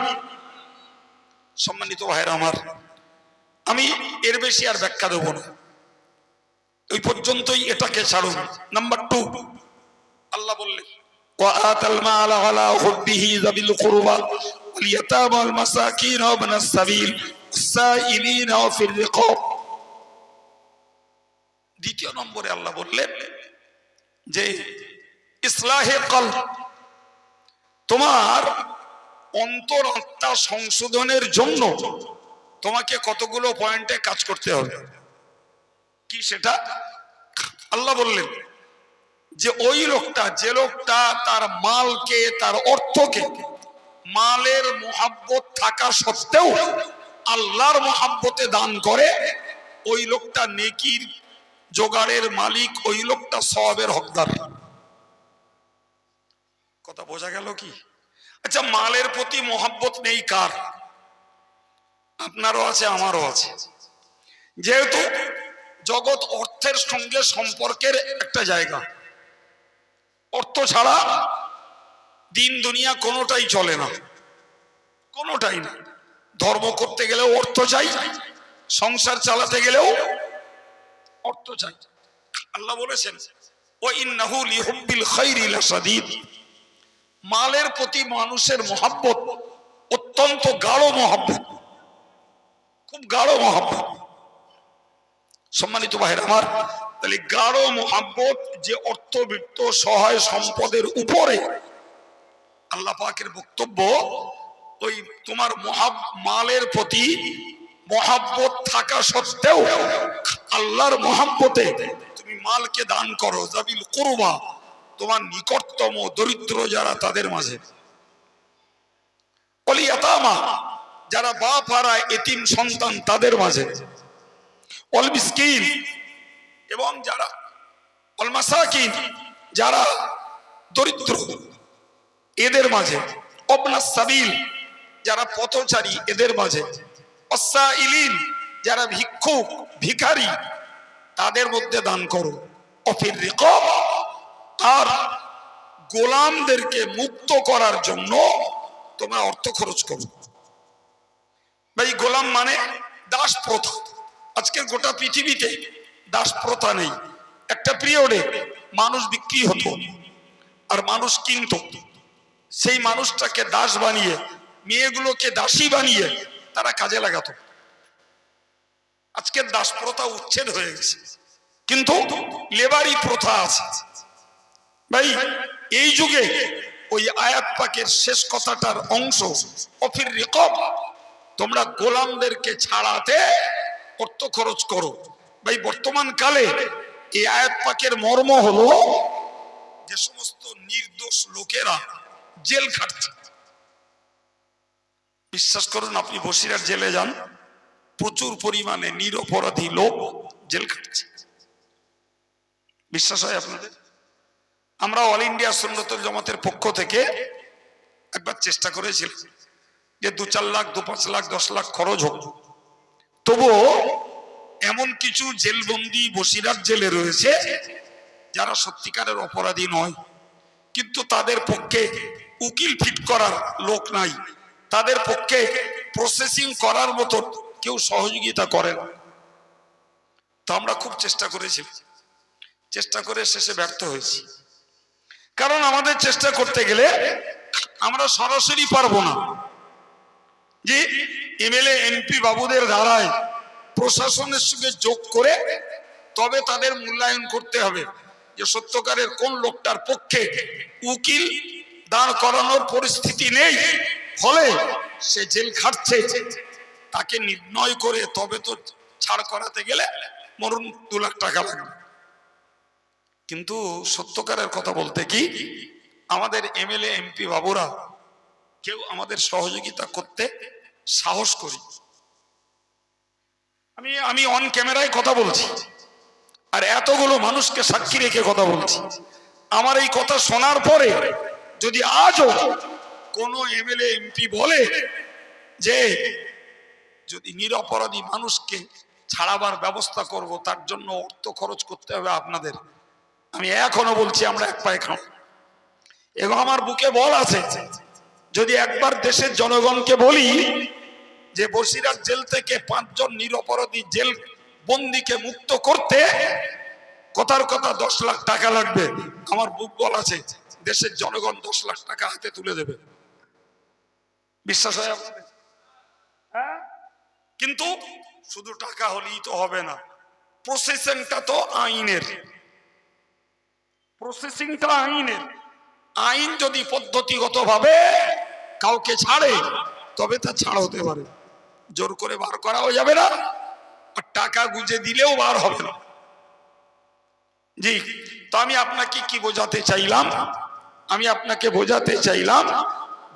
সম্মানিত ভাইরা আমার, আমি এর বেশি আর ব্যাখ্যা দেব না, ওই পর্যন্তই এটাকে ছাড়ুন। নাম্বার 2 আল্লাহ বললেন ওয়াআতাল মাল আলা হুব্বিহি যাবিল কুরবা ওয়াল ইয়াতামা ওয়াল মাসাকিন ওয়া ইবনাস সাবিল ওয়াস-সাইলিন ওয়া ফির রিকাব। দ্বিতীয় নম্বরে আল্লাহ বললেন যে ইসলাহে কলব, তোমার অন্তরাত্মা সংশোধনের জন্য তোমাকে কতগুলো পয়েন্টে কাজ করতে হবে। কি সেটা? আল্লাহ বললেন যে ওই লোকটা, যে লোকটা তার মালকে, তার অর্থকে মালের মোহাব্বত থাকা সত্ত্বেও আল্লাহর মোহাব্বতে দান করে, ওই লোকটা নেকির জোগাড়ের মালিক, ওই লোকটা সওয়াবের হকদার। কথা বোঝা গেল কি? আচ্ছা, মালের প্রতি মোহাব্বত নেই কার? আপনারও আছে, আমারও আছে। যেহেতু জগৎ অর্থের সঙ্গে সম্পর্কের একটা জায়গা, অর্থ ছাড়া দিন দুনিয়া কোনোটাই চলে না, কোনোটাই না। ধর্ম করতে গেলেও অর্থ চাই, সংসার চালাতে গেলেও অর্থ চাই। আল্লাহ বলেছেন ওয়া ইন্নাহু লিহুব্বিল খাইরি লাশাদীদ, মালের প্রতি মানুষের মহব্বত অত্যন্ত গাঢ় মহব্বত, খুব গাঢ় মহব্বত। সম্মানিত ভাইরা আমার, তাহলে গাঢ় মহব্বত যে অর্থবিত্ত সহায় সম্পদের উপরে, আল্লাহ পাকের বক্তব্য ওই তোমার মালের প্রতি মহব্বত থাকা সত্ত্বেও আল্লাহর মহব্বতে তুমি মালকে দান করো, যাবিল কুরবা, তোমার নিকটতম দরিদ্র যারা তাদের মাঝে, ওয়াল ইয়াতামা, যারা বাপ হারা এতিম সন্তান তাদের মাঝে, ওয়াল মিসকিন, এবং যারা ওয়াল মাসাকিন, যারা দরিদ্র এদের মাঝে, ওয়াবনাস সাবিল, যারা পথচারী এদের মাঝে, ওয়াসসাইলিন, যারা ভিক্ষুক ভিখারি তাদের মধ্যে দান করো, ওয়াফির রিকাব, আর গোলামদেরকে মুক্ত করার জন্য তোমরা অর্থ খরচ করো। ভাই গোলাম মানে দাস প্রথা, আজকের গোটা পৃথিবীতে দাস প্রথা নেই। একটা পিরিয়ডে মানুষ বিক্রি হতো আর মানুষ কিনতো, সেই মানুষটাকে দাস বানিয়ে মেয়েগুলোকে দাসী বানিয়ে তারা কাজে লাগাতো। আজকের দাস প্রথা উচ্ছেদ হয়ে গেছে, কিন্তু লেবারি প্রথা আছে। ভাই এই যুগে ওই আয়াত পাকের শেষ কথাটার অংশ অফির রিকাব, তোমরা গোলামদেরকে ছাড়াতে অর্থ খরচ করো। ভাই বর্তমান কালে এই আয়াত পাকের মর্ম হলো যে সমস্ত নির্দোষ লোকেরা জেল খাটছে। বিশ্বাস করুন, আপনি বসিরহাট জেলে যান, প্রচুর পরিমাণে নিরপরাধী লোক জেল খাটছে। বিশ্বাস হয় আপনাদের? আমরা অল ইন্ডিয়া সুন্নতুল জামাতের পক্ষ থেকে একবার চেষ্টা করেছিলাম যে 2-4 লাখ 2-5 লাখ 10 লাখ খরচ হোক, তবুও এমন কিছু জেলবন্দি বসিরহাট জেলে রয়েছে যারা সত্যিকারের অপরাধী নয়, কিন্তু তাদের পক্ষে উকিল ফিট করার লোক নাই, তাদের পক্ষে প্রসেসিং করার মতো কেউ সহযোগিতা করে না। তো আমরা খুব চেষ্টা করেছি, চেষ্টা করে শেষে ব্যর্থ হয়েছি। কারণ আমাদের চেষ্টা করতে গেলে আমরা সরাসরি পারবো না, যে এমএলএ এমপি বাবুদের দ্বারায় প্রশাসনের সঙ্গে যোগ করে তবে তাদের মূল্যায়ন করতে হবে যে সত্যকারের কোন লোকটার পক্ষে উকিল দাঁড় করানোর পরিস্থিতি নেই, ফলে সে জেল খাটছে, তাকে নির্ণয় করে তবে তো ছাড় করাতে গেলে মরুন 2 লাখ টাকা লাগবে। কিন্তু সত্যকারের কথা বলতে কি, আমাদের এমএলএ এমপি বাবুরা কেউ আমাদের সহযোগিতা করতে সাহস করি। আমি অন ক্যামেরায় কথা বলছি আর এতগুলো মানুষকে সাক্ষী রেখে কথা বলছি। আমার এই কথা শোনার পরে যদি আজও কোনো এমএলএ এমপি বলে যে যদি নিরপরাধী মানুষকে ছাড়াবার ব্যবস্থা করব, তার জন্য অর্থ খরচ করতে হবে আপনাদের, আমি এখনো বলছি আমরা এক পায়ে খাও। এবং আমার বুকে বল আছে, যদি একবার দেশের জনগণকে বলি যে বসিরহাট জেল থেকে 5 জন নিরপরাধী জেল বন্দীকে মুক্ত করতে কথার কথা 10 লাখ টাকা লাগবে, আমার বুক বল আছে দেশের জনগণ 10 লাখ টাকা হাতে তুলে দেবে। বিশ্বাস হয় আপনাদের? হ্যাঁ, কিন্তু শুধু টাকা হলেই তো হবে না, প্রসেসিংটা তো আইনের, প্রসেসিংটা আইনের। আইন যদি পদ্ধতিগতভাবে কাউকে ছাড়ে তবে তা ছাড় হতে পারে, জোর করে বার করাও যাবে না, আর টাকা গুঁজে দিলেও বার হবে না। জি, তো আমি আপনাকে কি বোঝাতে চাইলাম, আমি আপনাকে বোঝাতে চাইলাম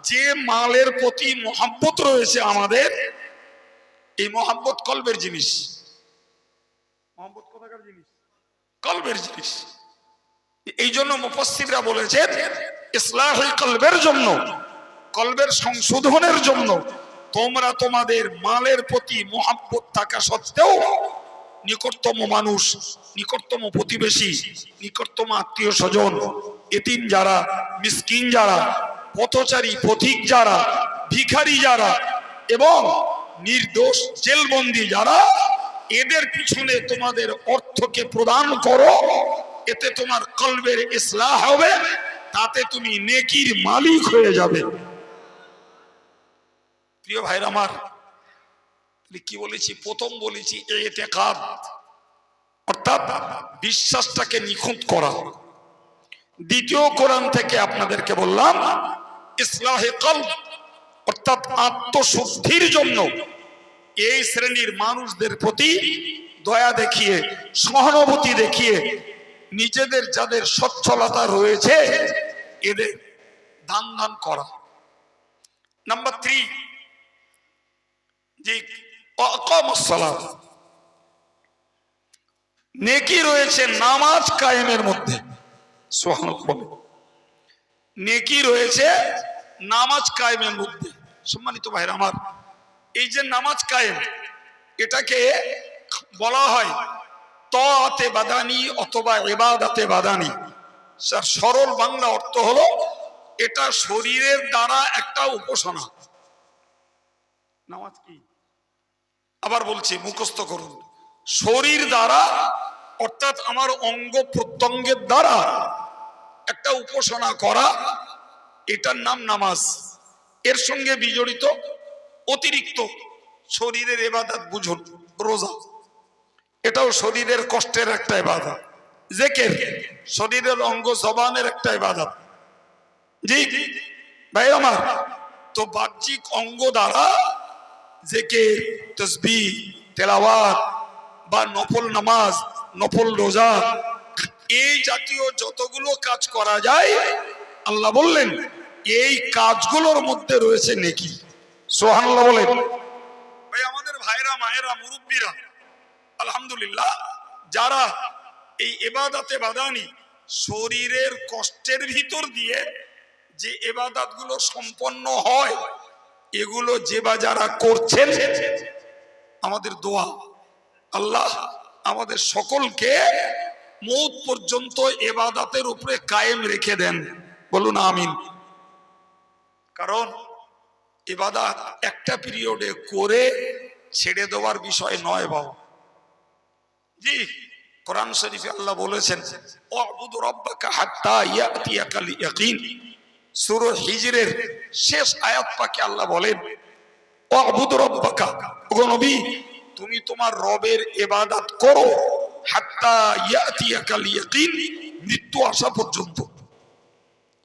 যে মালের প্রতি মহব্বত রয়েছে আমাদের, এই মহব্বত কলবের জিনিস। মহব্বত কোথাকার জিনিস? কলবের জিনিস। এই জন্য মুফাসসিররা বলেছেন ইসলাহুল কলবের জন্য, কলবের সংশোধনের জন্য তোমরা তোমাদের মালের প্রতি মহব্বত থাকা সত্ত্বেও নিকটতম মানুষ, নিকটতম প্রতিবেশী, নিকটতম আত্মীয় স্বজন, এতিম যারা, মিসকিন যারা, পথচারী পথিক যারা, ভিখারি যারা, এবং নির্দোষ জেলবন্দি যারা, এদের পিছনে তোমাদের অর্থকে প্রদান করো, এতে তোমার কলবের ইসলাহ হবে, তাতে তুমি নেকির মালিক হয়ে যাবে। প্রিয় ভাইরা আমার, কি বলেছি? প্রথম বলেছি ইতিকাদ, অর্থাৎ বিশ্বাসটাকে নিখুঁত করা। দ্বিতীয় কোরআন থেকে আপনাদেরকে বললাম ইসলাহে কলব, অর্থাৎ আত্মশুদ্ধির জন্য এই শ্রেণীর মানুষদের প্রতি দয়া দেখিয়ে, সহানুভূতি দেখিয়ে, নিজেদের যাদের সচ্ছলতা রয়েছে এদের দান করা। নাম্বার 3, যে আকামাস সালাত, নেকি রয়েছে নামাজ কায়েমের মধ্যে। সুবহানাল্লাহ, নেকি রয়েছে নামাজ কায়েমের মধ্যে। সম্মানিত ভাইরা আমার, এই যে নামাজ কায়েম, এটাকে বলা হয় তাআতে বাদানি অথবা ইবাদাতে বাদানি। সরল বাংলা অর্থ হলো এটা শরীরের দ্বারা একটা উপাসনা। নামাজ কি? আবার বলছি, মুখস্থ করুন। শরীর দ্বারা, অর্থাৎ আমার অঙ্গ প্রত্যঙ্গের দ্বারা একটা উপাসনা করা, এটার নাম নামাজ। এর সঙ্গে বিজড়িত অতিরিক্ত শরীরের ইবাদত বুঝুন, রোজা, এটাও শরীরের কষ্টের একটা ইবাদত। জিকির শরীরের অঙ্গ জবানের একটা ইবাদত। জি ভাই আমার, তো বাহ্যিক অঙ্গ দ্বারা জিকির, তাসবিহ, তেলাওয়াত বা নফল নামাজ, নফল রোজা, এই জাতীয় যতগুলো কাজ করা যায়, আল্লাহ বললেন এই কাজগুলোর মধ্যে রয়েছে নেকি। সুবহানাল্লাহ বলেন। ভাই আমাদের ভাইরা, মায়েরা, মুরব্বীরা, আলহামদুলিল্লাহ, যারা এই ইবাদতে বাদানি শরীরের কষ্টের ভিতর দিয়ে যে ইবাদতগুলো সম্পন্ন হয়, এগুলো যে বা যারা করছেন, আমাদের দোয়া আল্লাহ আমাদের সকলকে মওত পর্যন্ত ইবাদতের উপরে কায়েম রেখে দেন। বলুন আমিন। কারণ ইবাদত একটা পিরিয়ডে করে ছেড়ে দেওয়ার বিষয় নয় বাবা। জি, কোরআন শরীফে আল্লাহ বলেছেন ওয়াবুদু রাব্বাকা হাত্তা ইয়াতিয়াকাল ইয়াকিন। সূরা হিজরের শেষ আয়াত পাকে আল্লাহ বলেন ওয়াবুদু রাব্বাকা, ওগো নবী তুমি তোমার রবের ইবাদত করো হাত্তা ইয়াতিয়াকাল ইয়াকিন, মৃত্যু আসা পর্যন্ত।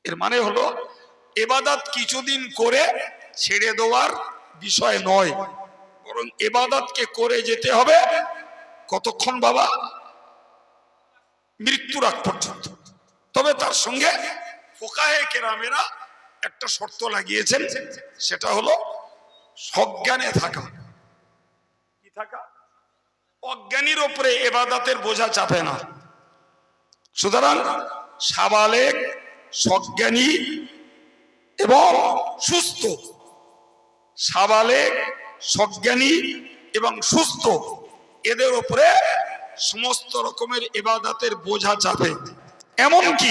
এর মানে হলো ইবাদত কিছুদিন করে ছেড়ে দেওয়ার বিষয় নয়, বরং ইবাদতকে করে যেতে হবে কতক্ষণ বাবা? মৃত্যুর আগ পর্যন্ত। তবে তার সঙ্গে ফুকাহে কেরামেরা একটা শর্ত লাগিয়েছেন, সেটা হলো সজ্ঞানে থাকা। কি থাকা? অজ্ঞানীর উপরে ইবাদতের বোঝা চাপে না। সুতরাং সাবালেগ, সজ্ঞানী এবং সুস্থ, সাবালেগ, সজ্ঞানী এবং সুস্থ, এদের উপরে সমস্ত রকমের ইবাদতের বোঝা চাপে। এমনকি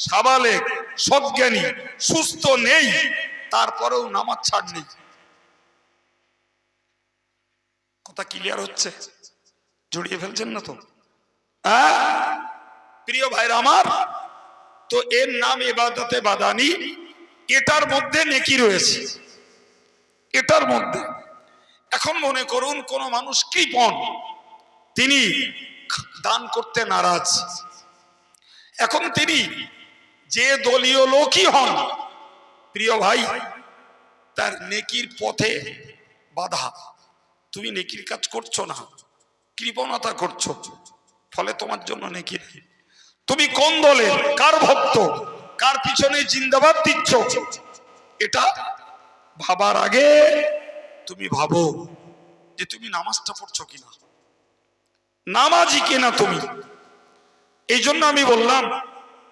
সাবালেগ, সজ্ঞানী, সুস্থ নেই, তারপরেও নামাজ ছাড় নেই। কথা ক্লিয়ার হচ্ছে? জড়িয়ে ফেলছেন না তো? প্রিয় ভাইরা আমার, তো এর নাম ইবাদতে বাদানি। এটার মধ্যে নেকি রয়েছে, এটার মধ্যে। এখন মনে করুন কোন মানুষ কৃপণ, তিনি দান করতে নারাজ। এখন তিনি যে দলীয় লোকই হন, প্রিয় ভাই, তার নেকির পথে বাধা। তুমি নেকির কাজ করছো না, কৃপণতা করছো, ফলে তোমার জন্য নেকি নেই। তুমি কোন দলের, কার ভক্ত, কার পিছনে জিন্দাবাদ দিচ্ছ, এটা ভাবার আগে তুমি ভাবো যে তুমি নামাজটা পড়ছো কিনা, নামাজি কিনা তুমি। এই জন্য আমি বললাম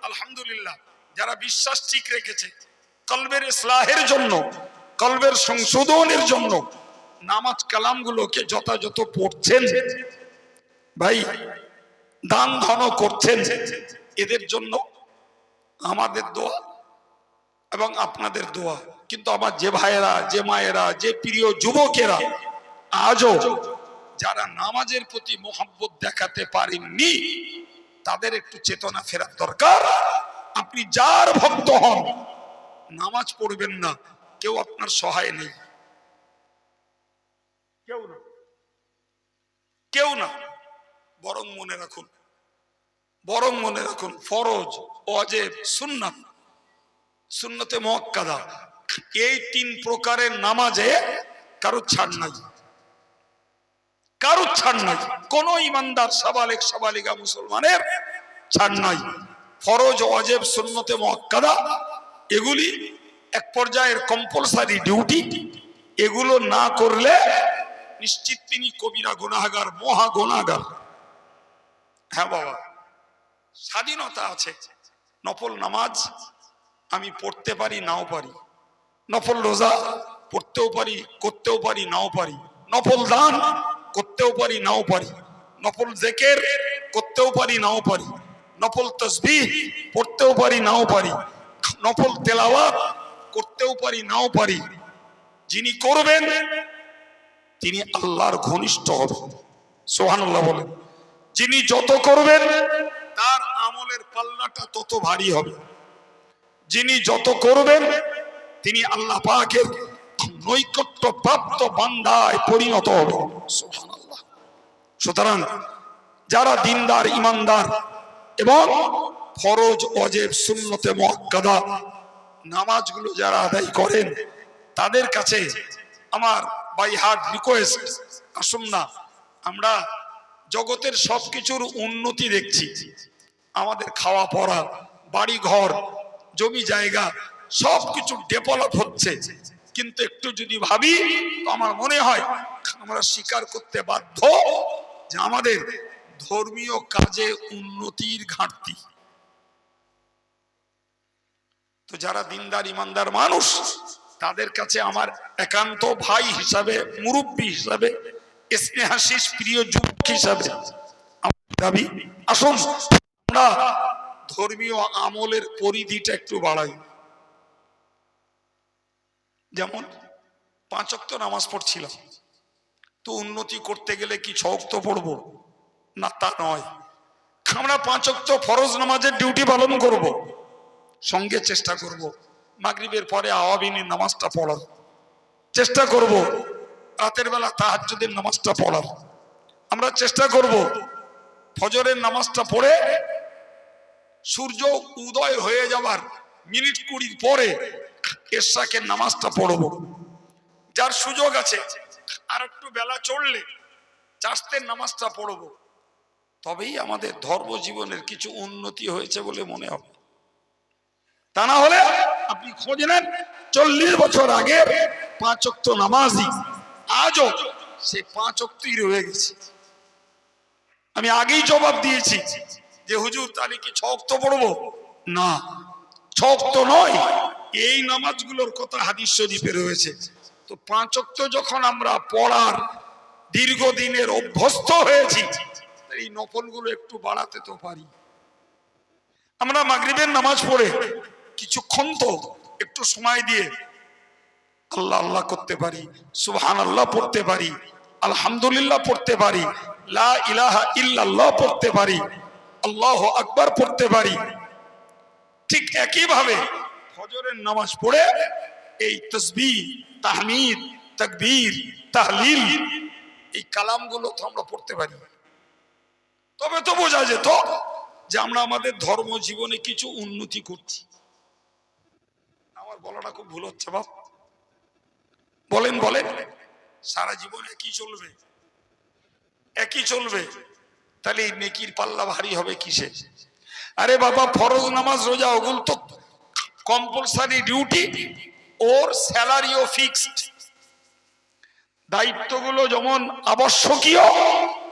আলহামদুলিল্লাহ, যারা বিশ্বাস ঠিক রেখেছে, কলবের ইসলাহের জন্য, কলবের সংশোধনের জন্য নামাজ কালামগুলোকে যথাযথ পড়ছেন, ভাই দান ধন করছেন, এদের জন্য আমাদের দোয়া এবং আপনাদের দোয়া কিন্তু আমার যে ভাইয়েরা, যে মায়েরা, যে প্রিয় যুবকেরা আজও যারা নামাজের প্রতি মোহাব্বত দেখাতে পারেননি, তাদের একটু চেতনা ফেরার দরকার। আপনি যার ভক্ত হন, নামাজ পড়বেন না, কেউ আপনার সহায় নেই, কেউ না, কেউ না। বরং মনে রাখুন, বরং মনে রাখুন, ফরজ, ওয়াজিব, সুন্নাত, সুন্নতে মুআক্কাদা, এই তিন প্রকারের নামাজে কারো ছাড় নাই, কারো ছাড় নাই। কোন ইমানদার সাবালেক সাবালিকা মুসলমানের ছাড় নাই। ফরজ, ওয়াজিব, সুন্নতে মুআক্কাদা এগুলি এক পর্যায়ের কম্পালসারি ডিউটি। এগুলো না করলে নিশ্চিত তিনি কবিরা গুনাহগার, মহা গুনাহগার। হ্যাঁ বাবা, স্বাধীনতা আছে। নফল নামাজ আমি পড়তে পারি, নাও পারি। নফল রোজা পড়তেও পারি, করতেও পারি, নাও পারি। নফল দান করতেও পারি, নাও পারি। নফল জিকির করতেও পারি, নাও পারি। নফল তাসবিহ পড়তেও পারি, নাও পারি। নফল তেলাওয়াত করতেও পারি, নাও পারি। যিনি করবেন তিনি আল্লাহর ঘনিষ্ঠ হবেন, সুবহানাল্লাহ বলেন। যিনি যত করবেন তার আমলের পাল্লাটা তত ভারী হবে। যিনি যত করবেন তিনি আল্লাহ পাকের নৈকট্য প্রাপ্ত বান্দায় পরিণত হবে, সুবহানাল্লাহ। সুতরাং যারা দিনদার, ইমানদার এবং ফরজ, ওয়াজিব, সুন্নতে মুআক্কাদা নামাজগুলো যারা আদায় করেন, তাদের কাছে আমার বাই হার্ট রিকোয়েস্ট, আসুন না, আমরা জগতের সবকিছুর উন্নতি দেখছি। আমাদের খাওয়া পড়া, বাড়ি ঘর, জমি জায়গা সবকিছু ডেভেলপ হচ্ছে, কিন্তু একটু যদি ভাবি তো আমার মনে হয় আমরা স্বীকার করতে বাধ্য যে আমাদের ধর্মীয় কাজে উন্নতির ঘাটতি। তো যারা দিনদার, ইমানদার মানুষ, তাদের কাছে আমার একান্ত ভাই হিসাবে, মুরব্বী হিসাবে, স্নেহাশিস প্রিয় যুবক হিসাবে আমার দাবি, আসুন আমরা ধর্মীয় আমলের পরিধিটা একটু বাড়াই। যেমন 5 ওয়াক্ত নামাজ পড়ছিলাম, তো উন্নতি করতে গেলে কি 6 ওয়াক্ত পড়বো? না, তা নয়। আমরা 5 ওয়াক্ত ফরজ নামাজের ডিউটি পালন করব, সঙ্গে চেষ্টা করব মাগরিবের পরে আওয়াবিনের নামাজটা পড়ার, চেষ্টা করব রাতের বেলা তাহাজ্জুদের নামাজটা পড়ার, আমরা চেষ্টা করব ফজরের নামাজটা পড়ে সূর্য উদয় হয়ে যাবার মিনিট 20 পরে এশাকের নামাজটা পড়ব। যার সুযোগ আছে আর একটু বেলা চড়লে চাষতের নামাজটা পড়ব। তবেই আমাদের ধর্ম জীবনের কিছু উন্নতি হয়েছে বলে মনে হবে। তা না হলে আপনি খোঁজ নেন 40 বছর আগে 5 ওয়াক্ত নামাজই আজও সে 5 ওয়াক্তই রয়ে গেছে। আমি আগেই জবাব দিয়েছি যে হুজুর তাহলে কি 6 ওয়াক্ত পড়বো? না, 6 ওয়াক্ত নয়, এই নামাজগুলোর কথা হাদিস শরীফে রয়েছে। তো 5 ওয়াক্ত যখন আমরা পড়ার দীর্ঘদিনের অভ্যস্ত হয়েছি, এই নফলগুলো একটু বাড়াতে তো পারি। আমরা মাগরিবের নামাজ পড়ে কিছুক্ষণ তো একটু সময় দিয়ে আল্লাহ আল্লাহ করতে পারি, সুবহানাল্লাহ পড়তে পারি, আলহামদুলিল্লাহ পড়তে পারি, লা ইলাহা ইল্লাল্লাহ পড়তে পারি, আল্লাহু আকবার পড়তে পারি। ঠিক একইভাবে ফজরের নামাজ পড়ে এই তাসবিহ, তাহমিদ, তাকবীর, তাহলিল, এই কালামগুলো তো আমরা পড়তে পারি। তবে তো বোঝা যেত যে আমরা আমাদের ধর্ম জীবনে কিছু উন্নতি করছি। আমার বলাটা খুব ভুল হচ্ছে বাপ? বলেন বলেন, সারা জীবন একই চলবে, একই চলবে, তাহলে এই নেকির পাল্লা ভারী হবে কিসে? আরে বাবা, ফরজ নামাজ, রোজা, ওগুলো তো কম্পালসারি ডিউটি, ওর স্যালারিও ফিক্সড। দায়িত্বগুলো যেমন আবশ্যকীয়,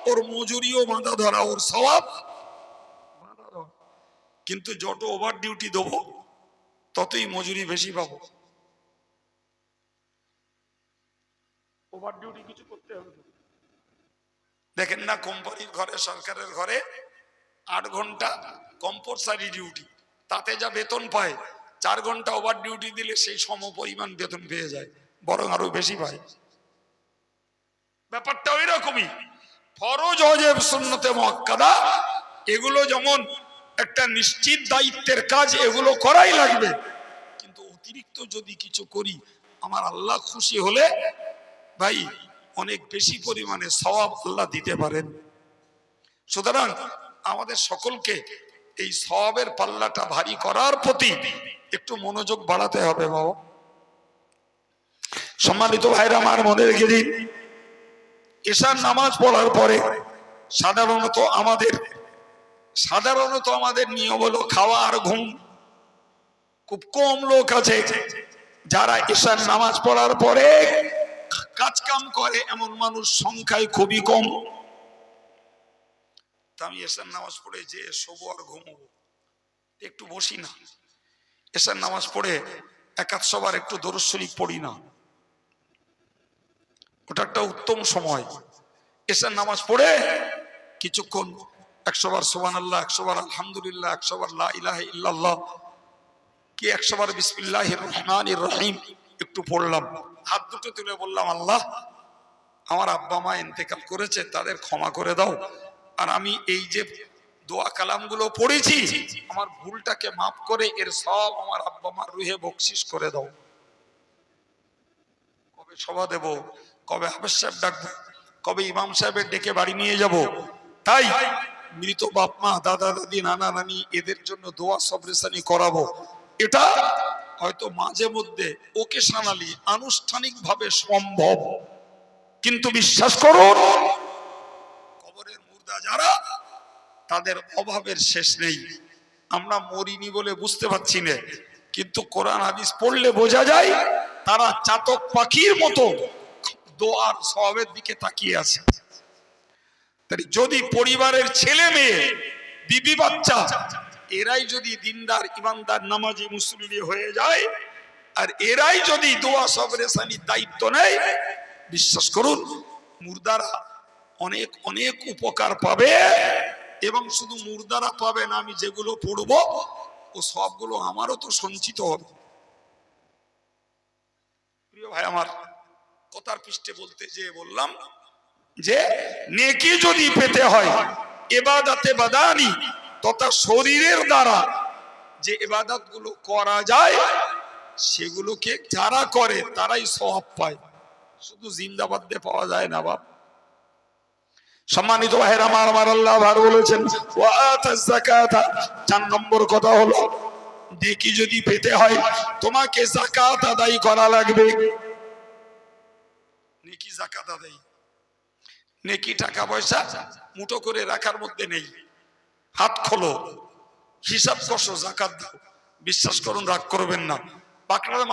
ওর মজুরিও বাঁধা ধরা, ওর সওয়াব বাঁধা ধরা। কিন্তু যত ওভার ডিউটি দেবো ততই মজুরি বেশি পাবো। ওভার ডিউটি কিছু করতে হবে। দেখেন না কোম্পানির ঘরে, সরকারের ঘরে 8 ঘন্টা কম্পালসারি ডিউটি, তাতে যা বেতন পায় 4 ঘন্টা ওভার ডিউটি দিলে সেই সম পরিমাণ বেতন পেয়ে যায়, বরং আরো বেশি পায়। ব্যাপারটা ওই রকমই। ফরজ, ওয়াজিব, সুন্নতে মুআক্কাদা এগুলো যেমন একটা নিশ্চিত দায়িত্বের কাজ, এগুলো করাই লাগবে, কিন্তু অতিরিক্ত যদি কিছু করি আমার আল্লাহ খুশি হলে ভাই অনেক বেশি পরিমাণে সওয়াব আল্লাহ দিতে পারেন। সুতরাং আমাদের সকলকে এই সওয়াবের পাল্লাটা ভারী করার প্রতি একটু মনোযোগ বাড়াতে হবে বাবা। সম্মানিত ভাইরা আমার, মনে রেখে দিন, এশার নামাজ পড়ার পরে সাধারণত আমাদের নিয়ম হলো খাওয়া আর ঘুম। খুব কম লোক আছে যারা এশার নামাজ পড়ার পরে কাজ কাম করে, এমন মানুষ সংখ্যায় খুবই কম। আমি এশার নামাজ পড়ে যে শোবো আর ঘুমবো, একটু বসি না, এশার নামাজ পড়ে একাত সবার একটু দরুদ শরীফ পড়ি না, ওটা একটা উত্তম সময়। এশার নামাজ পড়ে কিছুক্ষণ 100 বার সুবহানাল্লাহ, 100 বার আলহামদুলিল্লাহ, 100 বার লা ইলাহা ইল্লাল্লাহ, কি 100 বার বিসমিল্লাহির রহমানির রহিম একটু পড়লাম, হাত দুটো তুলে বললাম, আল্লাহ আমার আব্বা মা ইন্তেকাল করেছে, তাদের ক্ষমা করে দাও, আর আমি এই যে দোয়া কালামগুলো পড়েছি আমার ভুলটাকে মাফ করে এর সব আমার আব্বা মার রুহে বকশিশ করে দাও। কবে সভা দেব, কবে হাফেজ সাহেব ডাকবো, কবে ইমাম সাহেবের ডেকে বাড়ি নিয়ে যাব। তাই মৃত বাপ মা, দাদা দাদি, নানা নানি এদের জন্য দোয়া সবরেসানি করাবো। এটা হয়তো মাঝে মধ্যে ওকেশনালি আনুষ্ঠানিক ভাবে সম্ভব, কিন্তু বিশ্বাস করুন কবরের মুর্দা যারা, তাদের অভাবের শেষ নেই। আমরা মরিনি বলে বুঝতে পারছি না, কিন্তু কোরআন হাদিস পড়লে বোঝা যায় তারা চাতক পাখির মতো দোয়ার সওয়াবের দিকে তাকিয়ে আছে। যদি পরিবারের ছেলে মেয়ে, বিবি বাচ্চা এরাই যদি দিনদার, ইমানদার, নামাজি, মুসল্লি হয়ে যায়, আর এরাই যদি দোয়া সবরেসানির দায়িত্ব নেয়, বিশ্বাস করুন মুর্দারা অনেক অনেক উপকার পাবে। এবং শুধু মুর্দারা পাবে না, আমি যেগুলো পড়বো ও সবগুলো আমারও তো সঞ্চিত হবে। প্রিয় ভাই আমার, কথার পৃষ্ঠে বলতে যে বললাম যে নেকি যদি পেতে হয় ইবাদতে বাদানি তথা শরীরের দ্বারা যে ইবাদত গুলো করা যায় সেগুলোকে যারা করে তারাই সওয়াব পায়, শুধু জিন্দাবাদ দিয়ে পাওয়া যায় না বাপ। সম্মানিত ভাইরা আমার, আল্লাহ ভালো বলেছেন ওয়া আতাজ যাকাতা। 4 নম্বর কথা হলো নেকি যদি পেতে হয় তোমাকে যাকাত আদায় করা লাগবে। নেকি যাকাত আদায়, নেকি টাকা পয়সা মুঠো করে রাখার মধ্যে নেই। হাত খোলো, হিসাব কষো, যাকাত দাও। বিশ্বাস করুন রাগ করবেন না, মাকড়ার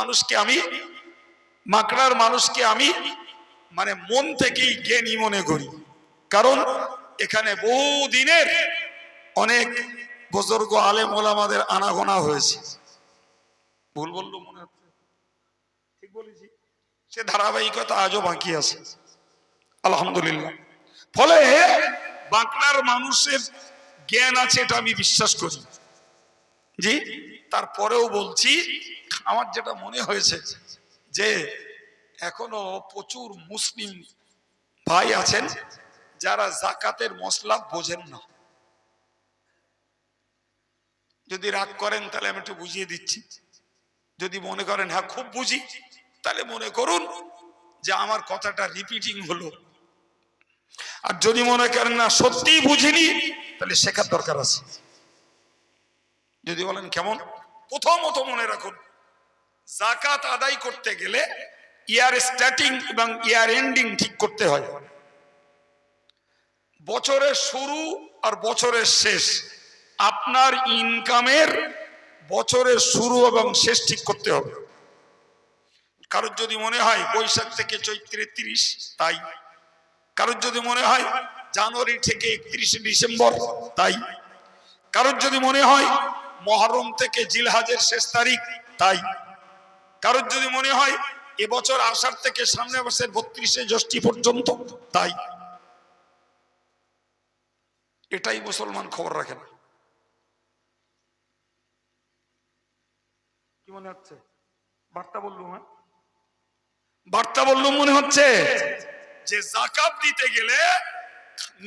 মানুষকে আমি মানে মন থেকেই জ্ঞানী মনে করি, কারণ এখানে বহু দিনের অনেক বুজুর্গ আলেম ওলামাদের আনাগোনা হয়েছে। ভুল বললো মনে হচ্ছে, ঠিক বলেছি? সে ধারাবাহিকতা আজও বাকি আছে আলহামদুলিল্লাহ। ফলে বাংলার মানুষের জ্ঞান আছে, এটা আমি বিশ্বাস করি। জি, তারপরেও বলছি আমার যেটা মনে হয়েছে যে এখনো প্রচুর মুসলিম ভাই আছেন যারা যাকাতের মসলা বোঝেন না। যদি রাগ করেন তাহলে আমি একটু বুঝিয়ে দিচ্ছি, যদি মনে করেন হ্যাঁ খুব বুঝি তাহলে মনে করুন যে আমার কথাটা রিপিটিং হলো, আর যদি মনে করেন না সত্যিই বুঝিনি তাহলে শেখার দরকার আছে। যদি বলেন কেমন, প্রথমত মনে রাখুন যাকাত আদায় করতে গেলে ইয়ার স্টার্টিং এবং ইয়ার এন্ডিং ঠিক করতে হয়। বছরের শুরু আর বছরের শেষ, আপনার ইনকামের বছরের শুরু এবং শেষ ঠিক করতে হবে। কারোর যদি মনে হয় বৈশাখ থেকে চৈত্রে 30, তাই। কারোর যদি মনে হয় জানুয়ারি থেকে 31 ডিসেম্বর, তাই। কারোর যদি মনে হয় মহরম থেকে জিলহাজের শেষ তারিখ, তাই। কারোর যদি মনে হয় এবছর আষাঢ় থেকে সামনে বছর 32 জ্যৈষ্ঠ পর্যন্ত, তাই। এটাই মুসলমান খবর রাখেন। কি মনে হচ্ছে? বার্তা বললুম, হ্যাঁ বার্তা বললুম মনে হচ্ছে যে যাকাত দিতে গেলে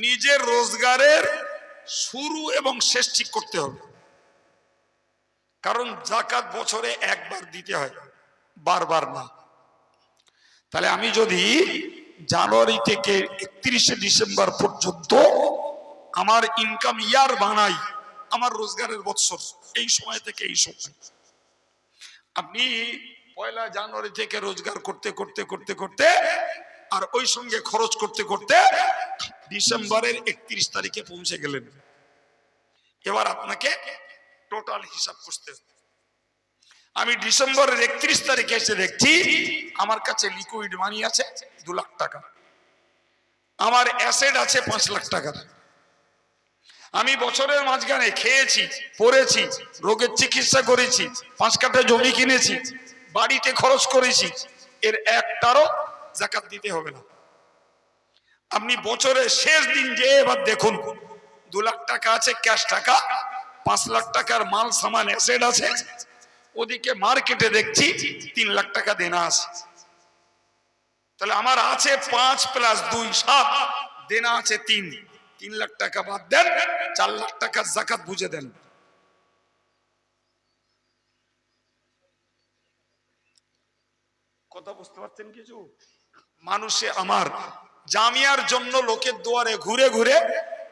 নিজের রোজগারের শুরু এবং শেষ ঠিক করতে হবে। কারণ যাকাত বছরে একবার দিতে হয়, বারবার না। তাহলে আমি যদি জানুয়ারি থেকে 31শে ডিসেম্বর পর্যন্ত আমার ইনকাম ইয়ার বানাই, আমার রোজগারের বছর এই সময় থেকে এই সময়, আপনি পয়লা জানুয়ারি থেকে রোজগার করতে করতে করতে করতে আর ওই সঙ্গে খরচ করতে করতে ডিসেম্বরের 31 তারিখে পৌঁছে গেলেন। এবার আপনাকে টোটাল হিসাব করতে হবে। আমি ডিসেম্বরের 31 তারিখে এসে দেখছি আমার কাছে লিকুইড মানি আছে 2 লাখ টাকা, আমার অ্যাসেট আছে 5 লাখ টাকা। আমি বছরের মাঝখানে খেয়েছি, পড়েছি, রোগের চিকিৎসা করেছি, 5 কাঠা জমি কিনেছি, বাড়িতে খরচ করেছি, এর একটারও যাকাত দিতে হবে না। আপনি বছরের শেষ দিন যে এবার দেখুন 2 লাখ টাকা আছে ক্যাশ টাকা, 5 লাখ টাকার মাল সামান অ্যাসেট আছে, ওদিকে মার্কেটে দেখছি 3 লাখ টাকা দেনা আছে। তাহলে আমার আছে 5 + 2 7, দেনা আছে 3 লাখ টাকা বাদ দেন, 4 লাখ টাকার যাকাত বুঝে দেন। কথা বুঝতে পারছেন কিছু? মানুষে আমার জামিয়ার জন্য লোকের দুয়ারে ঘুরে ঘুরে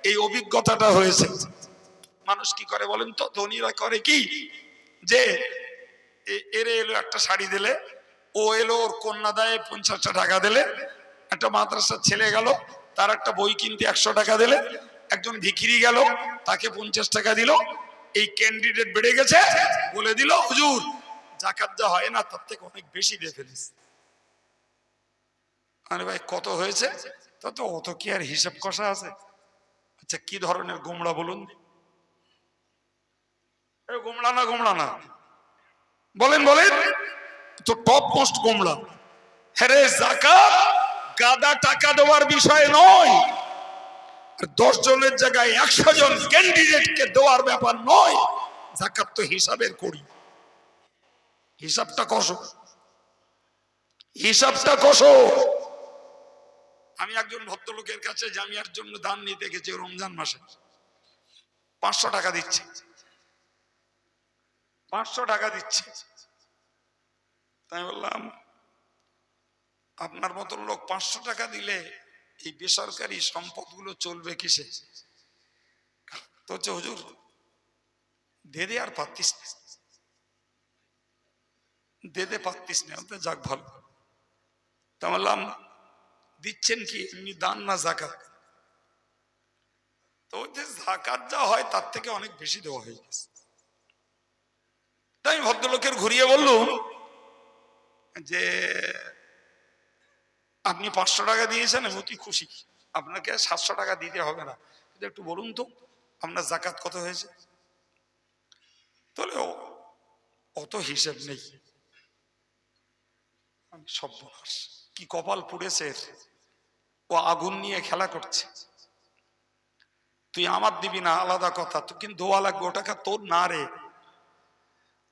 এই অভিজ্ঞতাটা হয়েছে। মানুষ কি করে বলেন তো? ধনীরা করে কি, যে এরে এলো একটা শাড়ি দিলে, ও এলো ওর কন্যা দেয় 50টা টাকা দিলে, একটা মাদ্রাসার ছেলে গেল তার একটা বই কিনতে 100 টাকা দিলে, একজন ভিখিরি গেল তাকে 50 টাকা দিল, এই ক্যান্ডিডেট বেড়ে গেছে বলে দিল হুজুর যাকাত যা হয় না তার থেকে অনেক বেশি দিয়ে ফেলিস। আরে ভাই কত হয়েছে? তো অত কি আর হিসাব কষা আছে? আচ্ছা কি ধরনের গোমড়া বলুন? গোমড়া না গোমড়া না বলেন বলেন তো টপ মোস্ট গোমড়া। হ্যাঁ, যাকাত গাদা টাকা দেওয়ার বিষয় নয়, 10 জনের জায়গায় 100 জন ক্যান্ডিডেটকে দেওয়ার ব্যাপার নয়। যাকাত তো হিসাবের করি, হিসাবটা কষো, হিসাবটা কষো। আমি একজন ভদ্রলোকের কাছে জামিয়ার জন্য দান নিতে গেছি রমজান মাসে, 500 টাকা দিচ্ছে, 500 টাকা দিচ্ছে। তাই বললাম আপনার মতো লোক 500 টাকা দিলে এই বেসরকারি সম্পদগুলো চলবে কিসে? তো হচ্ছে হুজুর দে আর পারতিস না, দে পারতিস না। যাক ভালো। তা বললাম দিচ্ছেন কি এমনি দান না যাকাত? তো যে যাকাত যা হয় তার থেকে অনেক বেশি দেওয়া হয়ে গেছে। তাই ভদ্রলোকের ঘুরিয়ে বললুম যে আপনি 500 টাকা দিয়েছেন আমি অতি খুশি, আপনাকে 700 টাকা দিতে হবে না, একটু বলুন তো আপনার যাকাত কত হয়েছে? তাহলে অত হিসেব নেই। আমি সর্বনাশ, কি কপাল পুড়েছে, ও আগুন নিয়ে খেলা করছে। তুই আমার দিবি না আলাদা কথা, তুই কিন্তু দোয়া লাগবে, ও টাকা তোর না রে,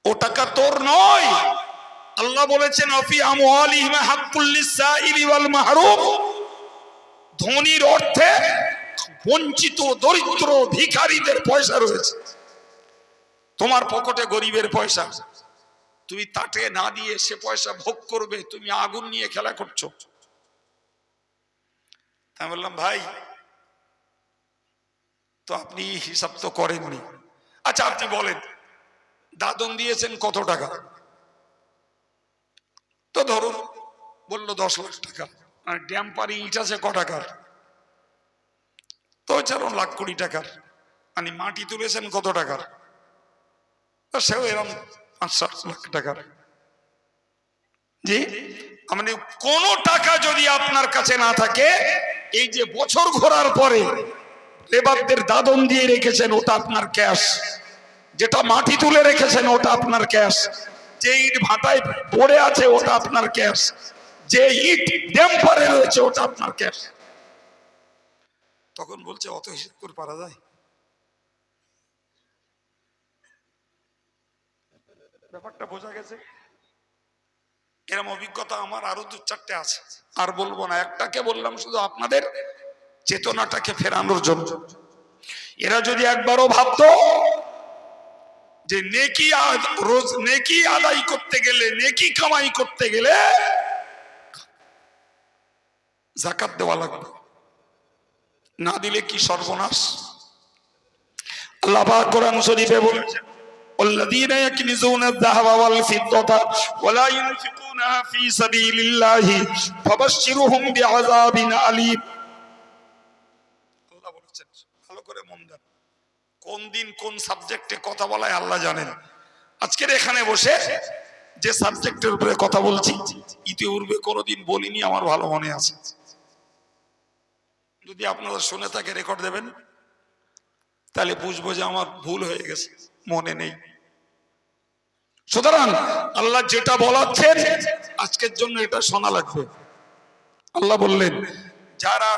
ও টাকা তোর নয়। আল্লাহ বলেছেন অফি আমওয়ালিহিম হাক্কুল লিসাইলি ওয়াল মাহরুম, ধনীর অর্থে বঞ্চিত দরিদ্র ভিখারীদের পয়সা রয়েছে। তোমার পকেটে গরিবের পয়সা, তুমি তাকে না দিয়ে সে পয়সা ভোগ করবে, তুমি আগুন নিয়ে খেলা করছো। আমি বললাম ভাই তো আপনি হিসাব তো করেননি। আচ্ছা আপনি বলেন দাদন দিয়েছেন কত টাকা? তো ধরুন বললো 10 লাখ টাকা। আর ড্যাম্পারি ইট আছে ক টাকার? তো 1,20,00,000 টাকার। মানে মাটি তুলেছেন কত টাকার? সেও এরকম 5-7 লাখ টাকার। জি, মানে কোন টাকা যদি আপনার কাছে না থাকে, এই যে বছর ঘোরার পরে লেবারদের দাদন দিয়ে রেখেছেন ওটা আপনার ক্যাশ, যেটা মাটি তুলে রেখেছেন ওটা আপনার ক্যাশ, যে ইট ভাটায় পড়ে আছে ওটা আপনার ক্যাশ, যে ইট ড্যাম্পারে রয়েছে ওটা আপনার ক্যাশ। তখন বলছে অত হিসাব করে পারা যায়? ব্যাপারটা বোঝা গেছে? এরকম অভিজ্ঞতা আমার আরো 2-4টে আছে, আর বলবো না। একটাকে বললাম শুধু আপনাদের চেতনাটাকে ফেরানোর জন্য। এরা যদি একবারও ভাবতো যে নেকি রোজ নেকি আদায় করতে গেলে, নেকি কামাই করতে গেলে যাকাত দেওয়া লাগবে, না দিলে কি সর্বনাশ। আল্লাহ পাক কোরআন শরীফে বলেছেন, والذين يكنزون الذهب والفضة ولا ينفقونها في سبيل الله فبشرهم بعذاب أليم। আল্লাহ বলেছেন, ভালো করে মন দেন, কোন দিন কোন সাবজেক্টে কথা বলায় আল্লাহ জানেন। আজকের এখানে বসে যে সাবজেক্টের উপরে কথা বলছি, ইতিপূর্বে কোনোদিন বলিনি, আমার ভালো মনে আছে। যদি আপনারা শুনে থাকে রেকর্ড দেবেন, তাহলে বুঝবো যে আমার ভুল হয়ে গেছে, মনে নেই। সুতরাং আল্লাহ যেটা বলাচ্ছেন আজকের জন্য এটা শোনা লাগবে। আল্লাহ বললেন, যারা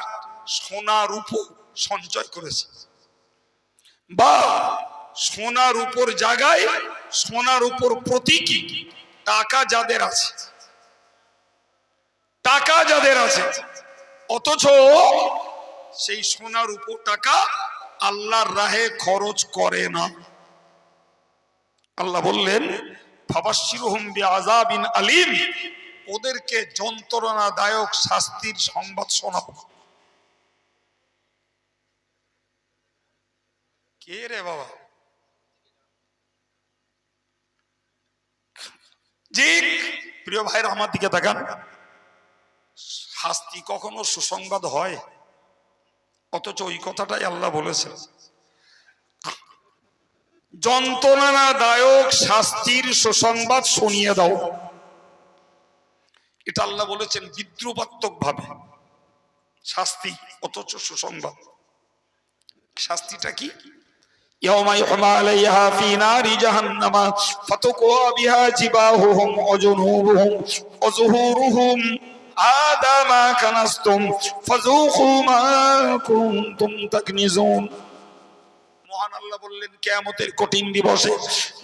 সোনার উপর সঞ্চয় করেছে বা সোনার উপর জায়গায় সোনার উপর প্রতীকী টাকা যাদের আছে, টাকা যাদের আছে, অথচ সেই সোনার উপর টাকা আল্লাহর রাহে খরচ করে না, আল্লাহ বললেন ফাবাশশিরহুম বিআযাবিন আলীম, ওদেরকে যন্ত্রণাদায়ক শাস্তির সংবাদ শোনাবো। কে রে বাবা? জি প্রিয় ভাইরা, আমার দিকে তাকান। শাস্তি কখনো সুসংবাদ হয়? অথচ ওই কথাটাই আল্লাহ বলেছেন, যন্ত্রণাদায়ক শাস্তির সুসংবাদ শুনিয়ে দাও। এটা আল্লাহ বলেছেন বিদ্রুপাত্মক ভাবে, শাস্তি অথচ সুসংবাদ। শাস্তিটা কি? ইয়াউমা ইউহমা আলাইহা ফি নারি জাহান্নামা ফাতুকওয়া বিহা জিবাহুহুম ওয়া জুনুবুহুম ওয়া যুহুরুহুম হাদা মা কানাসতুম ফাযুকু মা কুনতুম তাকনিজুন। মহান আল্লাহ বললেন, কিয়ামতের কঠিন দিবসে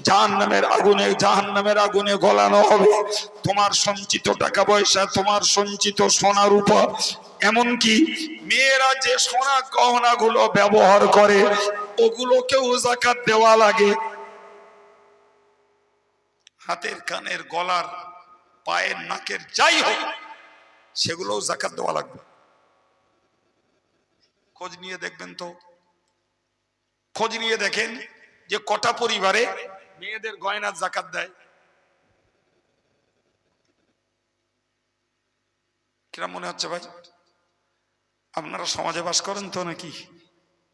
জাহান্নামের আগুনে গলানো হবে তোমার সঞ্চিত টাকা পয়সা, তোমার সঞ্চিত সোনা রূপা, এমনকি মেয়েরা যে সোনা গহনা গুলো ব্যবহার করে ওগুলোকেও যাকাত দেওয়া লাগে। হাতের, কানের, গলার, পায়ের, নাকের যাই হোক সেগুলোও যাকাত দেওয়া লাগবে। খোঁজ নিয়ে দেখবেন তো, খোঁজ নিয়ে দেখেন যে কটা পরিবারে মেয়েদের গয়নার যাকাত দেয়। কিরম মনে হচ্ছে ভাই? আপনারা সমাজে বাস করেন তো নাকি?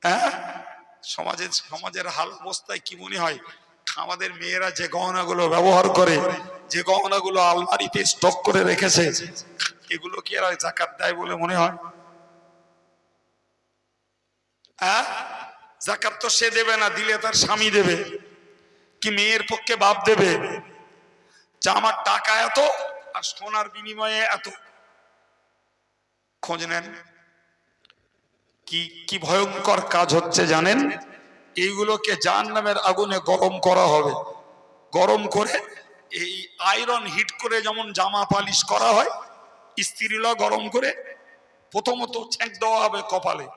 হ্যাঁ, সমাজের হাল অবস্থায় কি মনে হয়? আমাদের মেয়েরা যে গহনাগুলো ব্যবহার করে, যে গহনাগুলো আলমারিতে স্টক করে রেখেছে, এগুলো কি আর যাকাত দেয় বলে মনে হয়? হ্যাঁ, যাকাত তো সে দেবে না, দিলে তার স্বামী দেবে, কি মেয়ের পক্ষে বাপ দেবে? যা আমার টাকা এত আর সোনার বিনিময়ে এত। খোঁজ নেন কি ভয়ঙ্কর কাজ হচ্ছে জানেন? এইগুলোকে জাহান্নামের আগুনে গরম করা হবে। গরম করে এই আয়রন হিট করে যেমন জামা পালিশ করা হয়, স্ত্রীরা গরম করে প্রথমত ছেঁক দেওয়া হবে কপালে,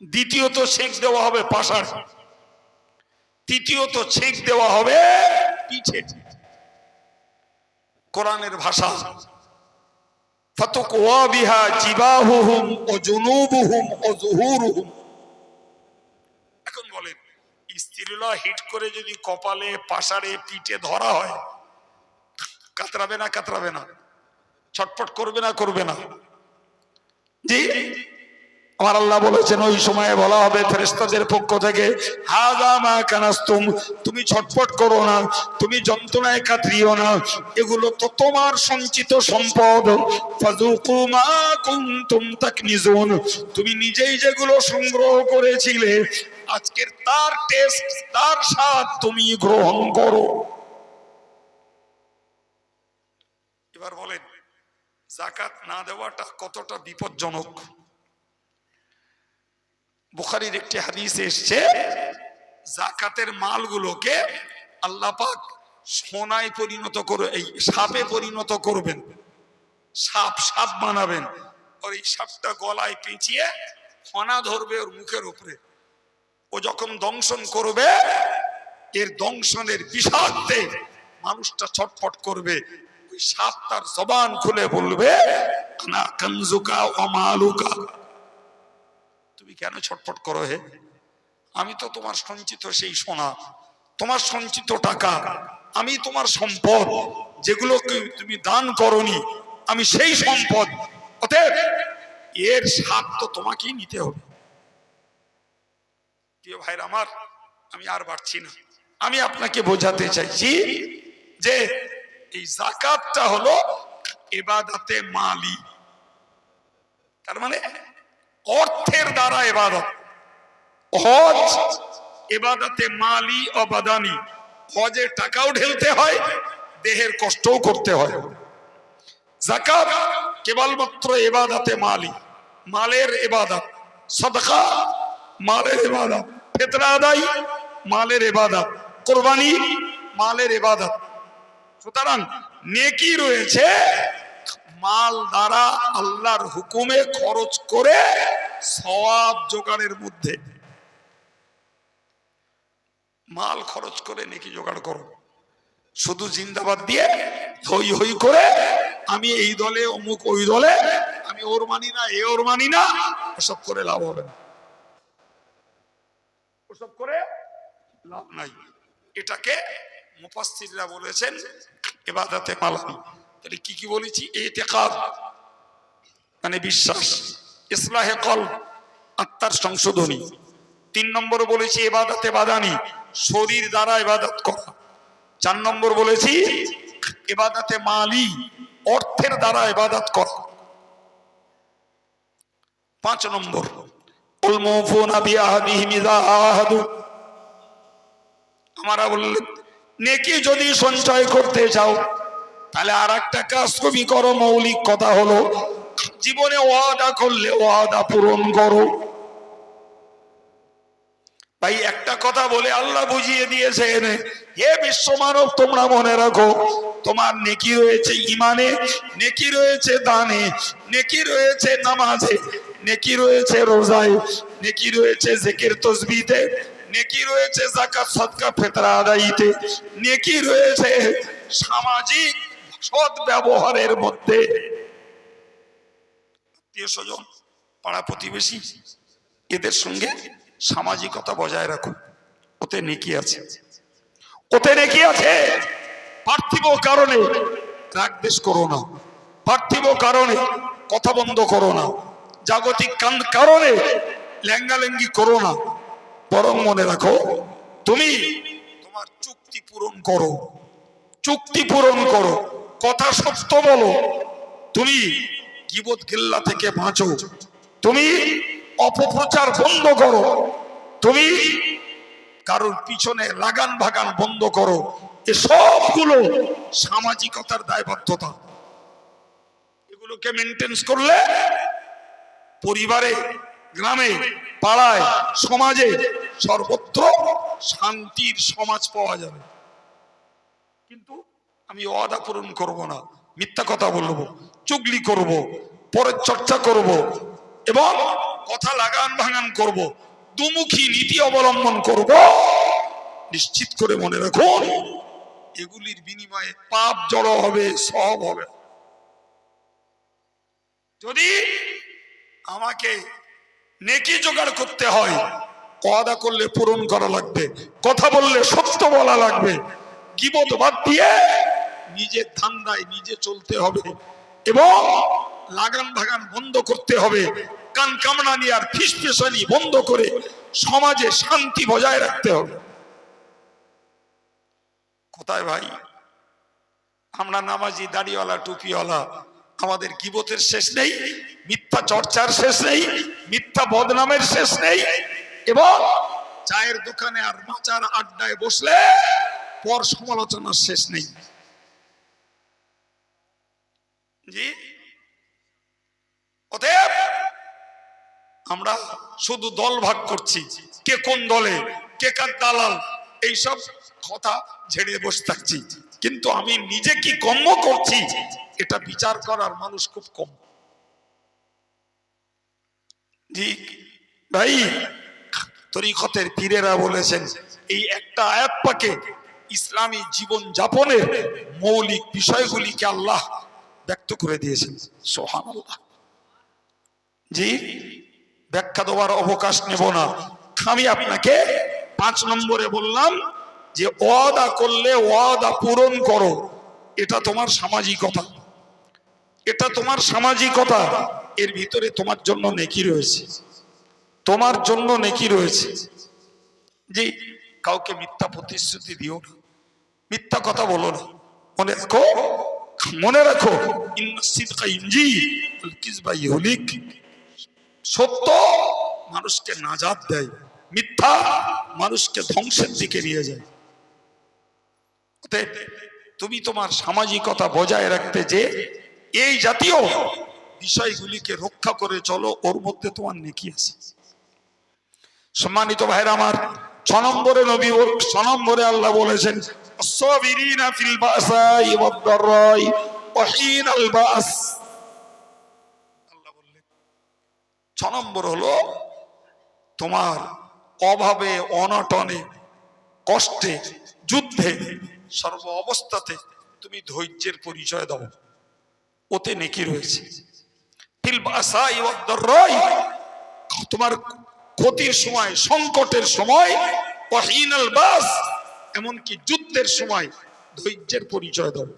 দ্বিতীয়ত ছেঁক দেওয়া হবে পাশায়, তৃতীয়ত ছেঁক দেওয়া হবে পিঠে। কোরআনের ভাষা, ফাতুকওয়া বিহা জিবাহুহুম ওয়া জুনুবুহুম ওয়া যুহুরুহুম। এখন বলেন, স্ত্রীরা হিট করে যদি কপালে, পাশারে, পিঠে ধরা হয়, কাতরাবে না কাতরাবে না? ছটফট করবে না করবে না? জি, আমার আল্লাহ বলেছেন ওই সময়ে বলা হবে ফেরেশতাদের পক্ষ থেকে, হাযা মা কানাসতুম, তুমি ছটফট করো না, তুমি যন্ত্রণায় কাতরিও না, এগুলো তো তোমার সঞ্চিত সম্পদ। ফাযুকু মা কুনতুম তাকনিজুন, তুমি নিজেই যেগুলো সংগ্রহ করেছিলে আজকের তার টেস্ট, তার স্বাদ তুমি গ্রহণ করো। এবার বলেন, যাকাত না দেওয়াটা কতটা বিপজ্জনক? বুখারীর একটি হাদিসে এসেছে, যাকাতের মালগুলোকে আল্লাহ পাক সোনায় পরিণত করে, এই সাপে পরিণত করবেন। সাপ সাপ বানাবেন, আর এই সাপটা গলায় পেঁচিয়ে ফনা ধরবে ওর মুখের উপরে। ও যখন দংশন করবে, এর দংশনের বিষাক্তে মানুষটা ছটফট করবে। ওই সাপ তার জবান খুলে বলবে, আনা কানজুকা ওয়া মালুকা। তুমি কেন ছটফট করো হে? আমি তো তোমার সঞ্চিত সেই সোনা, তোমার সঞ্চিত টাকা, আমি তোমার সম্পদ, যেগুলো তুমি দান করনি, আমি সেই সম্পদ। অতএব এর স্বাদ তো তোমাকেই নিতে হবে। প্রিয় ভাইরা আমার, আমি আর বাড়ছি না, আমি আপনাকে বোঝাতে চাইছি যে এই যাকাতটা হলো ইবাদতে মালি, তার মানে অর্থের দ্বারা ইবাদত। হজ ইবাদতে মালি ও বাদানি, হজে টাকাও ঢেলতে হয়, দেহের কষ্টও করতে হয়। যাকাত কেবলমাত্র ইবাদতে মালি, মালের ইবাদত। সাদকা মালের ইবাদত, ফিতরা আদায় মালের ইবাদত, কুরবানি মালের ইবাদত। সুতরাং নেকি রয়েছে মাল দ্বারা আল্লাহর হুকুমে খরচ করে সওয়াব জোগাড়ের মধ্যে। মাল খরচ করে নেকি জোগাড় করো, শুধু জিন্দাবাদ দিয়ে হই হই করে আমি এই দলে অমুক ওই দলে, আমি ওর মানি না এ ওর মানি না, ওসব করে লাভ হবে না, ওসব করে লাভ নাই। এটাকে মুফাসসিররা বলেছেন ইবাদতে মালানি। তাহলে কি কি বলেছি? ইতিকাদ মানে বিশ্বাস, ইসলাহে কলব আত্মার সংশোধনী। 3 নম্বর বলেছি ইবাদতে বাদানি, শরীর দ্বারা ইবাদত করা। 4 নম্বর বলেছি ইবাদতে মালি, অর্থের দ্বারা ইবাদত করা। 5 নম্বর উল মুফুনা বিআহদিহিম ইযা আহাদু। আমরা বললেন নেকি যদি সঞ্চয় করতে চাও তাহলে আর একটা কাজ তুমি করো। মৌলিক কথা হলো জীবনে ওয়াদা করলে ওয়াদা পূরণ করো। ভাই একটা কথা বলে আল্লাহ বুঝিয়ে দিয়েছেন, হে বিশ্ব মানব তোমরা মনে রাখো, তোমার নেকি রয়েছে ইমানে, নেকি রয়েছে দানে, নেকি রয়েছে নামাজে, নেকি রয়েছে রোজায়, নেকি রয়েছে জিকির তাসবিতে, নেকি রয়েছে যাকাত সাদকা ফিতরা আদায়ীতে, নেকি রয়েছে সামাজিক সৎ ব্যবহারের মধ্যে। আত্মীয় স্বজন, পাড়া প্রতিবেশী, এদের সঙ্গে সামাজিকতা বজায় রাখো, ওতে নেকি আছে, ওতে নেকি আছে। পার্থিব কারণে রাগ দেশ করো না, পার্থিব কারণে কথা বন্ধ করো না, জাগতিক কারণে লেঙ্গালেঙ্গি করো না। বরং মনে রাখো তুমি তোমার চুক্তি পূরণ করো, চুক্তি পূরণ করো, কথা সত্য বলো, তুমি গীবত গিল্লা থেকে বাঁচো, তুমি অপপ্রচার বন্ধ করো, তুমি কারোর পিছনে লাগান ভাগান বন্ধ করো। এসবগুলো সামাজিকতার দায়বদ্ধতা। এগুলোকে মেনটেন করলে পরিবারে, গ্রামে, পাড়ায়, সমাজে সর্বত্র শান্তির সমাজ পাওয়া যাবে। কিন্তু আমি ওয়াদা পূরণ করব না, মিথ্যা কথা বলবো, চুগলি করব, পরের চর্চা করব এবং কথা লাগান ভাঙান করব, দুমুখী নীতি অবলম্বন করব, নিশ্চিত করে মনে রাখুন এগুলির বিনিময়ে পাপ জড়ো হবে, সব হবে। যদি আমাকে নেকি জোগাড় করতে হয়, ওয়াদা করলে পূরণ করা লাগবে, কথা বললে সত্য বলা লাগবে, গীবত বাদ দিয়ে নিজের ধান্দায় নিজে চলতে হবে এবং লাগান ভাগান বন্ধ করতে হবে, কান কামড়ানি আর ফিসফিসানি বন্ধ করে সমাজে শান্তি বজায় রাখতে হবে। কোথায় ভাই আমরা নামাজি, দাড়িওয়ালা, টুপিওয়ালা, আমাদের গীবতের শেষ নেই, মিথ্যা চর্চার শেষ নেই, মিথ্যা বদনামের শেষ নেই, এবং চায়ের দোকানে আর মাচার আড্ডায় বসলে পর সমালোচনার শেষ নেই। জি, অতএব আমরা শুধু দল ভাগ করছি, কে কোন দলে, কে কার দালাল, এইসব কথা ঝেড়ে বসে থাকছি, কিন্তু আমি নিজে কি কর্ম করছি এটা বিচার করার মানুষ খুব কম। জি ভাই, তরিকতের পীরেরা বলেছেন এই একটা আয়াত পাকে ইসলামী জীবন যাপনের মৌলিক বিষয়গুলিকে আল্লাহ ব্যক্ত করে দিয়েছেন। সুবহানাল্লাহ। জি, ব্যাখ্যা দেওয়ার অবকাশ নেব না। আমি আপনাকে 5 নম্বরে বললাম যে ওয়াদা করলে ওয়াদা পূরণ করো, এটা তোমার সামাজিকতা, এটা তোমার সামাজিকতা। এর ভিতরে তোমার জন্য নেকি রয়েছে, তোমার জন্য নেকি রয়েছে। জি, কাউকে মিথ্যা প্রতিশ্রুতি দিও না, মিথ্যা কথা বলো না। মনে রাখো, মনে রাখো, সত্য মানুষকে নাজাত দেয়, মিথ্যা মানুষকে ধ্বংসের দিকে নিয়ে যায়। তুমি তোমার সামাজিকতা বজায় রাখতে যে এই জাতীয় বিষয়গুলিকে রক্ষা করে চলো, ওর মধ্যে তোমার নেকি আছে। সম্মানিত ভাইরা আমার, 6 নম্বরে নবী 6 নম্বরে আল্লাহ বলেছেন আস-সাবিরিনা ফিল বাসাই ওয়াদ-দাররাই ওয়া হিনাল বাস। আল্লাহ বললেন 6 নম্বর হলো তোমার অভাবে, অনটনে, কষ্টে, যুদ্ধে, সর্ব অবস্থাতে তুমি ধৈর্যের পরিচয় দাও, ওতে নেকি রয়েছে। ফিল বাসাই ওয়াদ-দাররাই, তোমার ক্ষতির সময়, সংকটের সময়, ওয়া হিনাল বাস, এমনকি যুদ্ধের সময় ধৈর্যের পরিচয় দাও,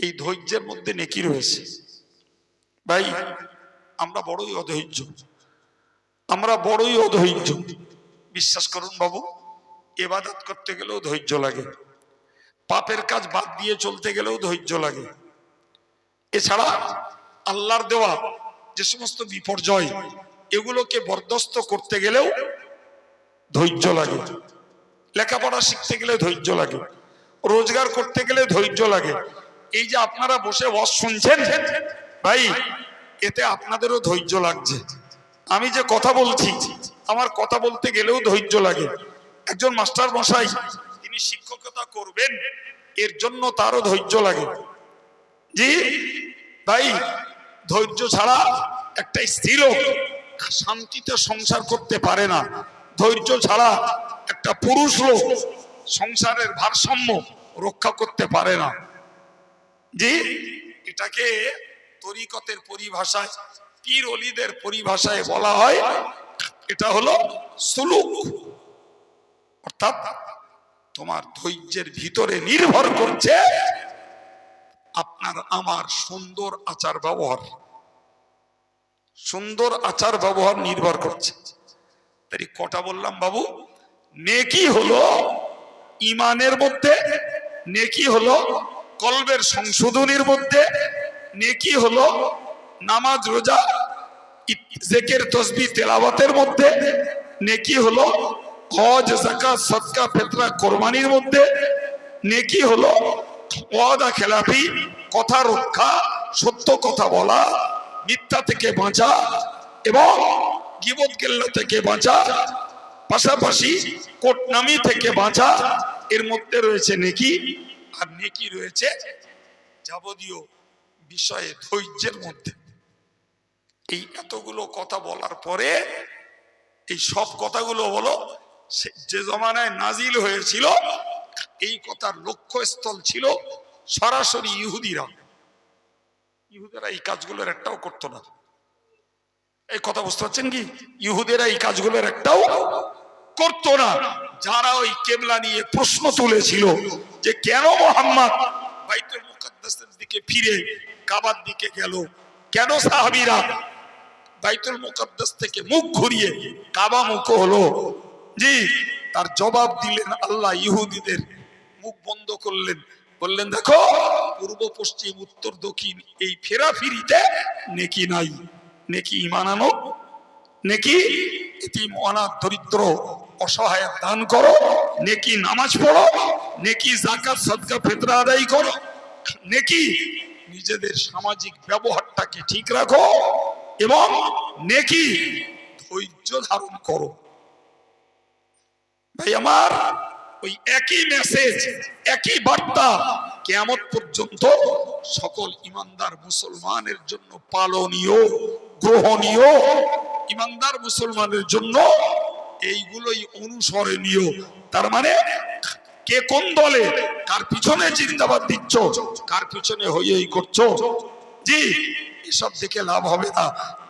এই ধৈর্যের মধ্যে নেকি রয়েছে। ভাই, আমরা বড়ই অধৈর্য, আমরা বড়ই অধৈর্য। বিশ্বাস করুন বাবু, ইবাদত করতে গেলেও ধৈর্য লাগে, পাপের কাজ বাদ দিয়ে চলতে গেলেও ধৈর্য লাগে। এছাড়া আল্লাহর দেওয়া যে সমস্ত বিপর্যয়, এগুলোকে বরদাস্ত করতে গেলেও ধৈর্য লাগে। লেখাপড়া শিখতে গেলে ধৈর্য লাগে, রোজগার করতে গেলে ধৈর্য লাগে। এই যে আপনারা বসে ওয়াজ শুনছেন ভাই, এতে আপনাদেরও ধৈর্য লাগছে। আমি যে কথা বলছি, আমার কথা বলতে গেলেও ধৈর্য লাগে। একজন মাস্টার মশাই, তিনি শিক্ষকতা করবেন, এর জন্য তারও ধৈর্য লাগে। জি ভাই, ধৈর্য ছাড়া একটা স্ত্রীলোক শান্তিতে সংসার করতে পারে না, ধৈর্য ছাড়া একটা পুরুষ লোক সংসারের ভারসাম্য রক্ষা করতে পারে না। জি, এটাকে তরিকতের পরিভাষায়, পীর ওলিদের পরিভাষায় বলা হয়, এটা হলো সুলুক। অর্থাৎ তোমার ধৈর্যের ভিতরে নির্ভর করছে আপনার আমার সুন্দর আচার ব্যবহার, সুন্দর আচার ব্যবহার নির্ভর করছে। তাই কটা বললাম বাবু, নেকি হলো ইমানের মধ্যে, নেকি হলো কলবের সংশোধনের মধ্যে, নেকি হলো নামাজ রোজা জিকির তাসবিহ তেলাওয়াতের মধ্যে, নেকি হলো হজ যাকাত সদকা ফিতরা কুরবানির মধ্যে, নেকি হলো ওয়াদা খেলাফি, কথা রক্ষা, সত্য কথা বলা, মিথ্যা থেকে বাঁচা এবং গীবত গিল্লা থেকে বাঁচা, পাশাপাশি কোটনামি থেকে বাঁচা। এর মধ্যে রয়েছে নেকি। আর নেকি রয়েছে যাবতীয় বিষয়ে ধৈর্যের মধ্যে। এই এতগুলো কথা বলার পরে এই সব কথাগুলো হলো যে জমানায় নাজিল হয়েছিল, এই কথার লক্ষ্যস্থল ছিল সরাসরি ইহুদিরা। ইহুদিরা এই কাজগুলোর একটাও করতো না। এই কথা বুঝতে পারছেন কি? ইহুদিরা এই কাজগুলোর একটাও করতো না। যারা ওই কেবলা নিয়ে প্রশ্ন তুলেছিল যে কেন মুহাম্মদ বাইতুল মুকাদ্দাসের দিকে ফিরে কাবার দিকে গেল, কেন সাহাবীরা বাইতুল মুকাদ্দাস থেকে মুখ ঘুরিয়ে কাবা মুখ হলো, জি, তার জবাব দিলেন আল্লাহ, ইহুদিদের মুখ বন্ধ করলেন, বললেন দেখো পূর্ব পশ্চিম উত্তর দক্ষিণ এই ফেরাফিরিতে নেকি নাই। নেকি ঈমান আনো, নেকি এতিম অনাথ দরিদ্র অসহায় দান করো, নেকি নামাজ পড়ো, নেকি যাকাত সদকা ফিতরা আদায় করো, নেকি নিজেদের সামাজিক ব্যবহারটাকে ঠিক রাখো এবং নেকি ধৈর্য ধারণ করো। ভাই আমার, ওই একই মেসেজ, একই বার্তা কিয়ামত পর্যন্ত সকল ইমানদার মুসলমানের জন্য পালনীয়, গ্রহণীয়। ইমানদার মুসলমানের জন্য এইগুলোই অনুসরণীয়। তার মানে কে কোন দলে, কার পিছনে জিন্দাবাদ দিচ্ছ, কার পিছনে হই করছো, জি এসব দেখে লাভ হবে না।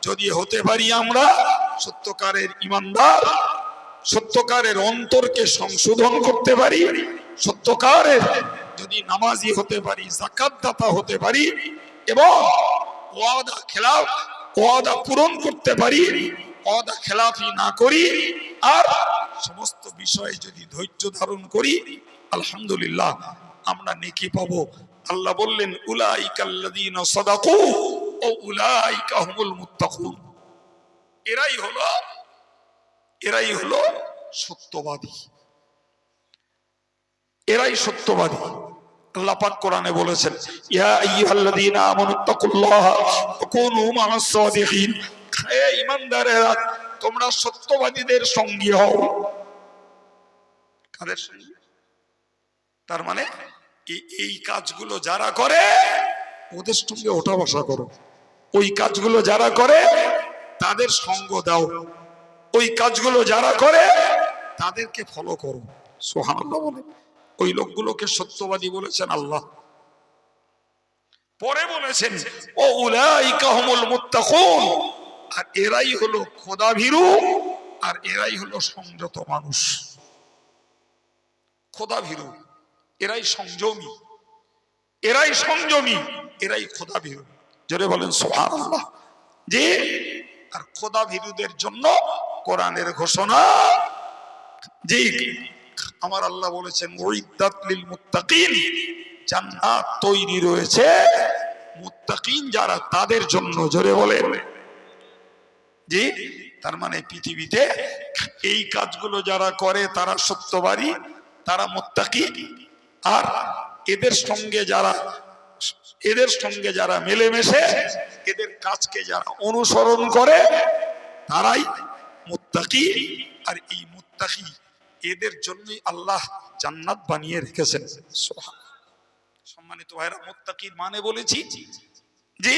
যদি হতে পারি আমরা সত্যকারের ইমানদার, সত্যকারের অন্তরকে সংশোধন করতে পারি, সত্যকারের যদি নামাজি হতে পারি, যাকাত দাতা হতে পারি এবং ওয়াদা পূরণ করতে পারি, ওয়াদা খেলাফি না করি, আর সমস্ত বিষয়ে যদি ধৈর্য ধারণ করি, আলহামদুলিল্লাহ আমরা নেকি পাবো। আল্লাহ বললেন উলাইকাল্লাযীনা সাদাকু ও উলাইকা হুমুল মুত্তাকুন। এরাই হলো সত্যবাদী, এরাই সত্যবাদী। আল্লাহ পাক কোরআনে বলেছেন ইয়া আইয়ুহাল্লাযীনা আমানুত্তাকুল্লাহা ওয়া কুনু মা'আস সাদিকিন। হে ঈমানদারেরা, তোমরা সত্যবাদীদের সঙ্গী হও। কাদের সঙ্গী? তার মানে এই কাজগুলো যারা করে ওদের সঙ্গে ওঠা বসা করো, ওই কাজগুলো যারা করে তাদের সঙ্গ দাও, ওই কাজগুলো যারা করে তাদেরকে ফলো করো। সুবহানাল্লাহ বলে ওই লোকগুলোকে সত্যবাদী বলেছেন আল্লাহ। পরে বলেছেন ও উলাইকা হুমুল মুত্তাকুন, আর এরাই হলো খোদাভীরু, আর এরাই হলো সংযত মানুষ। খোদাভীরু, এরাই সংযমী, এরাই সংযমী, এরাই খোদাভীরু। জোরে বলেন সুবহানাল্লাহ। যে আর খোদাভীরুদের জন্য কোরআনের ঘোষণা, যে আমার আল্লাহ বলেছেন উইদ্দাত লিল মুত্তাকিন, জান্নাত তৈরি রয়েছে মুত্তাকিন যারা, তাদের জন্য। জোরে বলেন জি। তার মানে পৃথিবীতে এই কাজগুলো যারা করে তারা সত্যবাদী, তারা মুত্তাকি, আর এদের সঙ্গে যারা মিলেমিশে এদের কাজকে যারা অনুসরণ করে তারাই মুত্তাকি। আর এই মুত্তাকি এদের জন্যই আল্লাহ জান্নাত বানিয়ে রেখেছেন। সম্মানিত ভাইরা, মুত্তাকির মানে বলেছি যে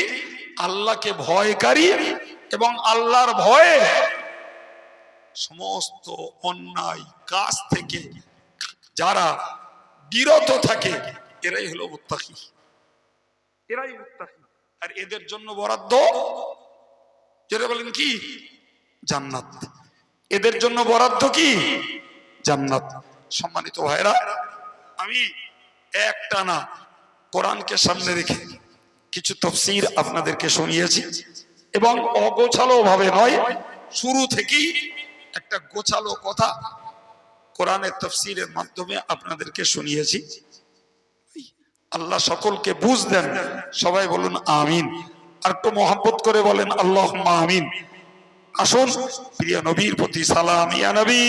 আল্লাহকে ভয়কারী এবং আল্লাহর ভয়ে সমস্ত অন্যায় কাজ থেকে যারা বিরত থাকে, এরাই হলো মুত্তাকি, এরাই মুত্তাকি। আর এদের জন্য বরাদ্দ, যেটা বলেন কি, জান্নাত। এদের জন্য বরাদ্দ কি, জান্নাত। সম্মানিত ভাইরা, আমি একটানা কোরআনকে সামনে রেখে কিছু তাফসীর আপনাদেরকে শুনিয়েছি, এবং অগোছালো ভাবে নয়, শুরু থেকেই একটা গোছালো কথা কোরআনের তাফসীরের মাধ্যমে আপনাদেরকে শুনিয়েছি। আল্লাহ সকলকে বুঝ দেন। সবাই বলুন আমিন। আর একটু মহব্বত করে বলেন আল্লাহুম্মা আমিন। আসুন প্রিয় নবীর প্রতি সালাম। ইয়া নবী